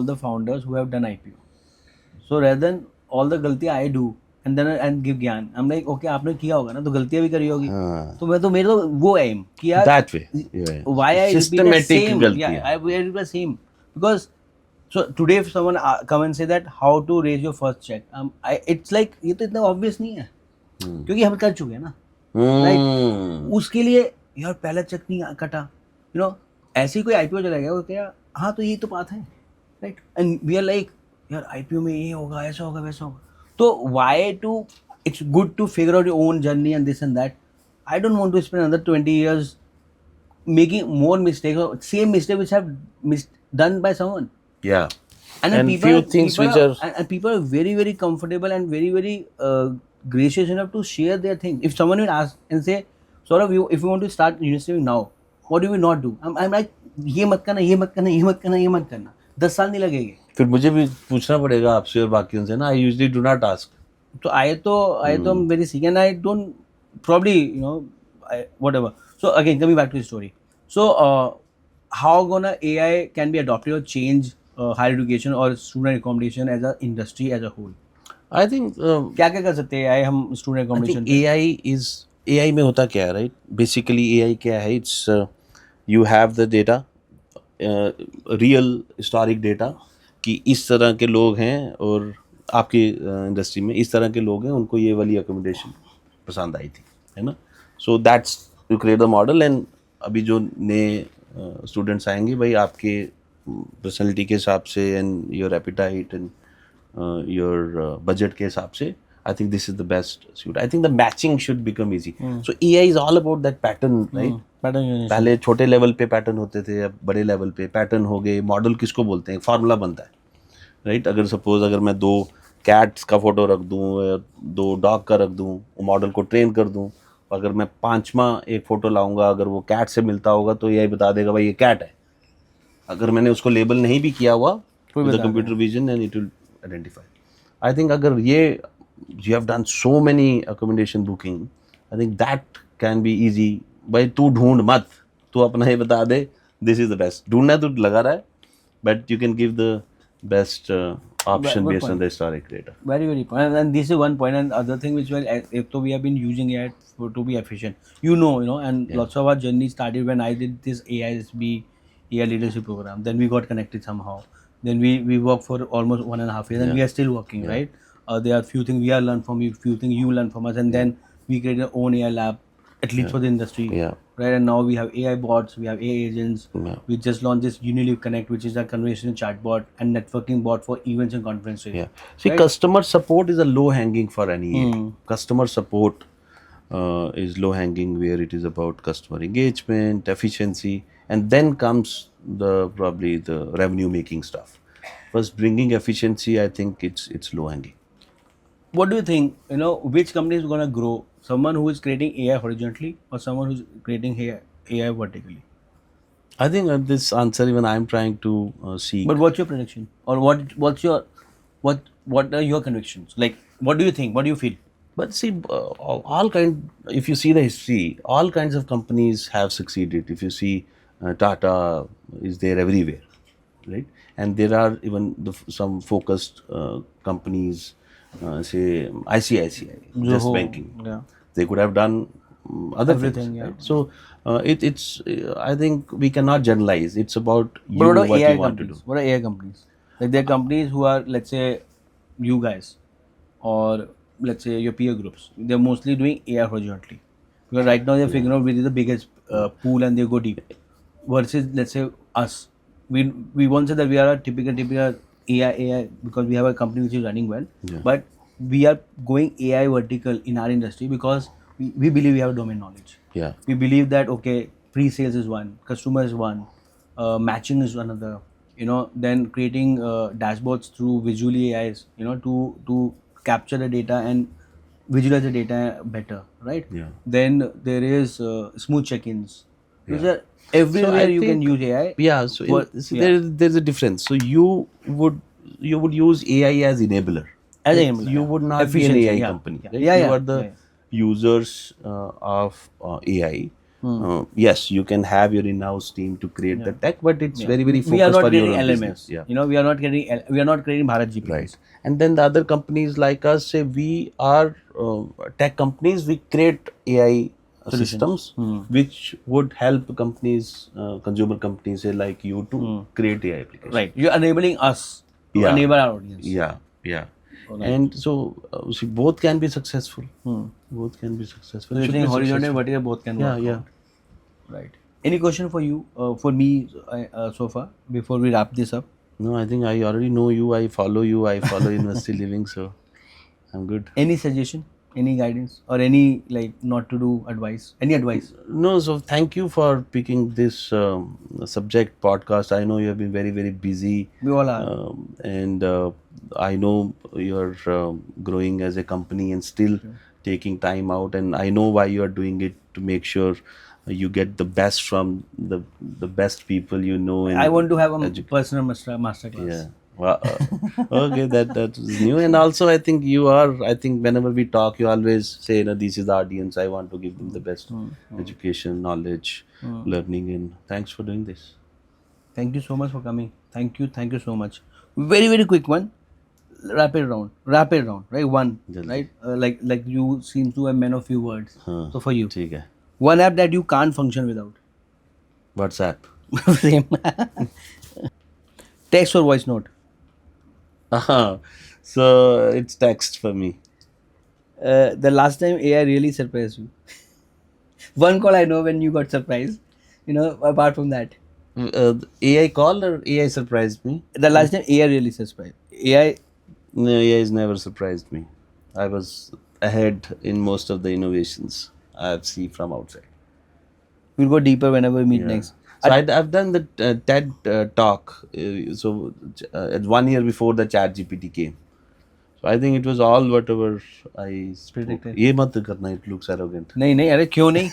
the founders who have done IPO. So rather than all the गलतियाँ I do and then and give ज्ञान, I'm like okay, आपने किया होगा ना, तो गलतियाँ भी करी होगी। तो मेरे तो वो aim कि यार that way, yeah. why I repeat the Systematic same, गलतियाँ। yeah, I repeat the same, because so today if someone come and say that how to raise your first check, it's like ये तो इतना obvious नहीं है, क्योंकि हम कर चुके हैं ना, right? उसके लिए यार पहला चेक नहीं कटा, you know, ऐसे ही कोई IPO चला गया, वो क्या, हाँ तो यही तो बात है, right? And we are like यार IPO में ये होगा, ऐसा होगा, वैसा होगा, तो why to, it's good to figure out your own journey and this and that. I don't want to spend another 20 years making more mistakes or same mistake which have done by someone. Yeah. And then And few things which are and people are very very comfortable and very very gracious enough to share their thing. If someone will ask and say, Saurabh, if you want to start university now, what do we not do? I'm like, ये मत करना, ये मत करना, ये मत करना, ये मत करना, 10 साल नहीं लगेंगे। फिर मुझे भी पूछना पड़ेगा आपसे और बाकियों से ना। I usually do not ask. तो आए तो I'm very sick and I don't probably, you know, whatever. So again, coming back to the story. So how gonna AI can be adopted or change higher education or student accommodation as a industry as a whole? I think क्या क्या कर सकते हैं AI हम student accommodation? AI में होता क्या है, राइट? बेसिकली AI क्या है? It's you have the data, real historic data, कि इस तरह के लोग हैं और आपकी इंडस्ट्री में इस तरह के लोग हैं, उनको ये वाली अकोमोडेशन पसंद आई थी, है ना? So that's you create the model. And अभी जो नए स्टूडेंट्स आएंगे, भाई आपके पर्सनैलिटी के हिसाब से and your appetite and your budget के हिसाब से, I think this is the best suit. I think the matching should become easy. So AI is all about that pattern, right? Pattern पहले छोटे लेवल पे pattern होते थे, अब बड़े लेवल पे पैटर्न हो गए। मॉडल किसको बोलते हैं? फार्मूला बनता है, राइट? अगर सपोज अगर मैं 2 कैट्स का फोटो रख दूं या 2 डॉग का रख दूं, मॉडल को ट्रेन कर दूं, अगर मैं 5वां एक फ़ोटो लाऊंगा, अगर वो कैट से मिलता होगा तो यही बता देगा भाई ये कैट है। अगर मैंने उसको लेबल नहीं भी किया हुआ, with computer vision, and it will identify. I think अगर ये you have done so many accommodation booking, I think that can be easy. भाई तू ढूंढ मत, तू अपना ही बता दे this is the best. ढूंढना तो लगा रहा है, but you can give the best option based on the historic data. Very very point. And this is one point. And other thing which we have been using it to be efficient. You know, and lots of our journey started when I did this AISB AI leadership program. Then we got connected somehow. Then we worked for almost 1.5 years, and we Yeah. are still working, Yeah. right? There are few things we are learn from you, few things you learn from us, and then we create our own AI lab, at least for the industry, Yeah. right? And now we have AI bots, we have AI agents. Yeah. We just launched this Unilive Connect, which is a conversation chatbot and networking bot for events and conferences. Yeah. See, Right. customer support is a low hanging for any AI. Hmm. Customer support is low hanging, where it is about customer engagement, efficiency, and then comes the probably the revenue making stuff. First, bringing efficiency, I think it's low hanging. What do you think? Which company is gonna grow? Someone who is creating AI horizontally, or someone who's creating AI vertically? I think this answer even I'm trying to seek. But what's your prediction, or what are your convictions? Like, what do you think? What do you feel? But see, all kind. If you see the history, all kinds of companies have succeeded. If you see, Tata is there everywhere, right? And there are even some focused companies, say ICICI, just Zoho, banking. yeah, They could have done other everything, things, yeah. right? So it's. I think we cannot generalize. It's about you But what are what AI you want to do. companies? What are AI companies? Like, they're companies who are, let's say, you guys, or let's say your peer groups. They're mostly doing AI horizontally, because right now they're figuring out which is the biggest pool, and they go deep. Versus, let's say, us, we won't say that we are a typical AI, because we have a company which is running well, Yeah. but we are going AI vertical in our industry because we believe we have domain knowledge. Yeah. We believe that, okay, pre-sales is one, customer is one, matching is another, then creating dashboards through visually AIs, to capture the data and visualize the data better, right? Yeah. Then there is smooth check-ins. Yeah. So everywhere I you can think- use AI. Yeah. So for- see, yeah, there's a difference. So you would use AI as enabler. as Right? an enabler, You yeah. would not be an Efficiency, AI yeah, company. yeah, Right? yeah, You yeah, are the yeah. users of AI. Yes, you can have your in-house team to create the tech, but it's Yeah. very very We are focused not for your creating own LMS. business. Yeah. We are not creating Bharat GPTs. Right. And then the other companies like us say we are tech companies. We create AI systems which would help companies, consumer companies, say like you, to create AI applications. Right. You're enabling us to Yeah. enable our audience. Yeah, yeah. Alright. And so, see, both can be successful. Both can be successful. So you Should think be horizontal and successful. vertical both can Yeah, work yeah. out. Right. Any question for you, for me, so far, before we wrap this up? No, I think I already know you. I follow you. I follow University Living, so I'm good. Any suggestion, any guidance, or any not to do advice? Any advice? No, so thank you for picking this subject podcast. I know you have been very, very busy. We all are. And I know you're growing as a company and still taking time out, and I know why you are doing it, to make sure you get the best from the best people you know. I want to have a personal master class. Yeah. Well, okay, that is new. And also, I think you are. I think whenever we talk, you always say, this is the audience. I want to give them the best education, knowledge, learning, and thanks for doing this. Thank you so much for coming. Thank you so much. Very, very quick one. Rapid round, right? One, Jaldi. right? Like you seem to have men of few words. हाँ, So for you, ठीक है. one app that you can't function without. WhatsApp. Same. Text or voice note. So it's text for me. The last time AI really surprised you. One call I know when you got surprised. Apart from that, AI call or AI surprised me? the last time AI really surprised. AI. No, AI has never surprised me. I was ahead in most of the innovations I've seen from outside. We'll go deeper whenever we meet Yeah. next. So I've done the TED talk. So 1 year before the Chat GPT came. So I think it was all whatever I spoke. Predicted. ये मत करना, it looks arrogant. नहीं अरे क्यों नहीं?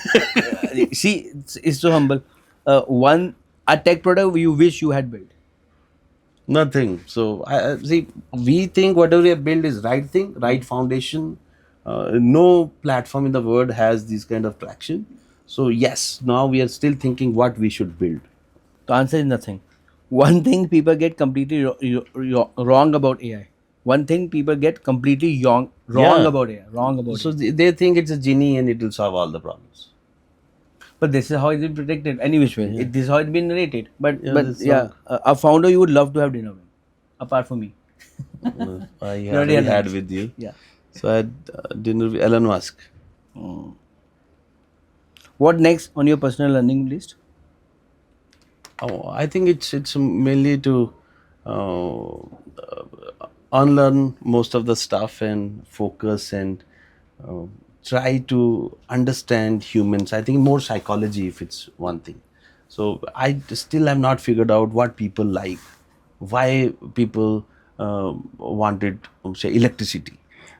See, it's so humble. A tech product you wish you had built. Nothing. So I see. We think whatever we build is right thing, right foundation. No platform in the world has this kind of traction. So yes, now we are still thinking what we should build. The answer is nothing. One thing people get completely wrong about AI. One thing people get completely wrong Yeah. about AI. Wrong about So it. they think it's a genie and it will solve all the problems. But this is how it's been protected. Any which way, this is how it's been narrated. But Yeah, but that's yeah, a founder you would love to have dinner with, apart from me. I You have already already had announced. with you. Yeah. So I had dinner with Elon Musk. What next on your personal learning list? Oh, I think it's mainly to uh, unlearn most of the stuff and focus and uh, try to understand humans. I think more psychology if it's one thing. So I still have not figured out what people like, why people wanted say electricity.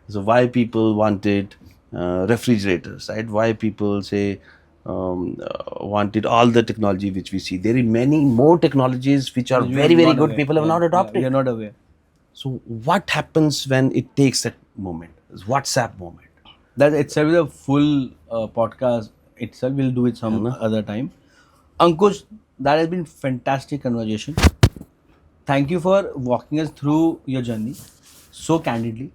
So why people wanted refrigerators, right? Why people say wanted all the technology which we see. There are many more technologies which are You are very very not good. aware. People have Yeah, not yeah, adopted. you're not aware. So what happens when it takes that moment? WhatsApp moment. That itself is a full podcast itself. We'll do it some No? other time. Ankush, that has been fantastic conversation. Thank you for walking us through your journey so candidly.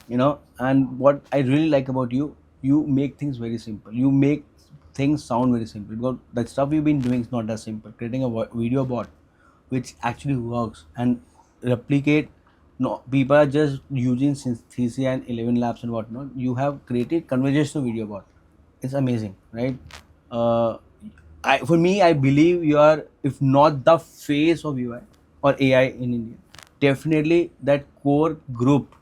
And what I really like about you, you make things very simple. You make things sound very simple because the stuff you've been doing is not that simple. Creating a video bot which actually works and replicate. No, people are just using Synthesia and 11 Labs and whatnot. You have created conversational video bot. It's amazing, right? Uh, for me, I believe you are, if not the face of UI or AI in India, definitely that core group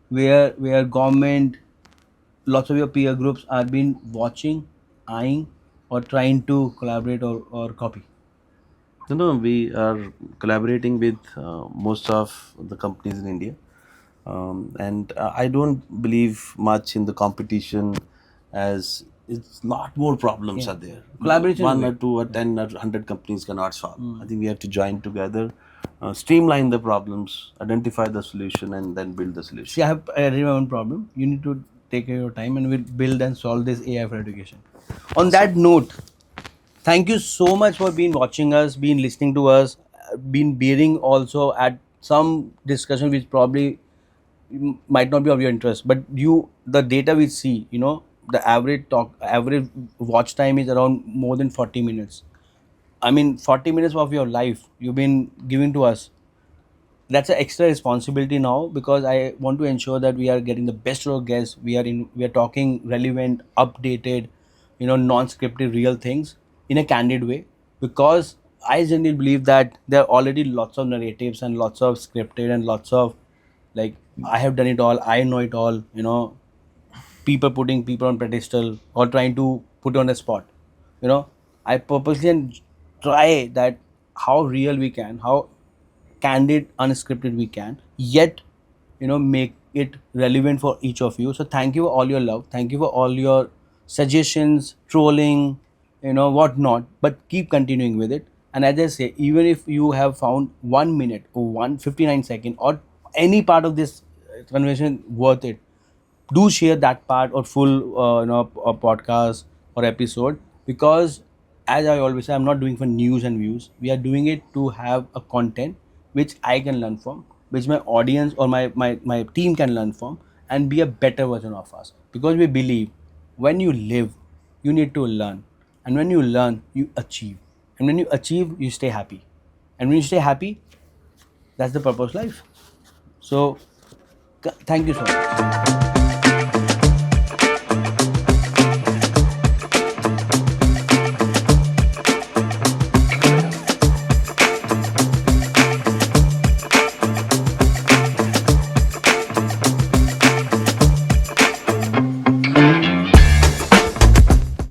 where government, lots of your peer groups are been watching, eyeing, or trying to collaborate or copy. No, we are collaborating with most of the companies in India, and I don't believe much in the competition, as it's lot more problems Yeah. are there. Collaboration is One or great. two or 10 or 100 companies cannot solve. I think we have to join together, streamline the problems, identify the solution, and then build the solution. See, I have my own problem. You need to take your time and we'll build and solve this AI for education. On that note, thank you so much for being watching us, being listening to us, been bearing also at some discussion which probably might not be of your interest, but the data we see, the average watch time is around more than 40 minutes. I mean, 40 minutes of your life you've been giving to us. That's an extra responsibility now because I want to ensure that we are getting the best of our guests. We are talking relevant, updated, non-scripted, real things in a candid way. Because I genuinely believe that there are already lots of narratives and lots of scripted and lots of like I have done it all, I know it all. People putting people on pedestal or trying to put on a spot. I purposely and try that how real we can, how candid, unscripted we can, yet make it relevant for each of you. So thank you for all your love, thank you for all your suggestions, trolling, whatnot, but keep continuing with it. And as I say, even if you have found 1 minute or 159 second or any part of this conversation worth it, do share that part or full a podcast or episode. Because as I always say, I'm not doing for news and views. We are doing it to have a content which I can learn from, which my audience or my team can learn from, and be a better version of us. Because we believe when you live, you need to learn, and when you learn, you achieve, and when you achieve, you stay happy, and when you stay happy, that's the purpose of life. So thank you so much.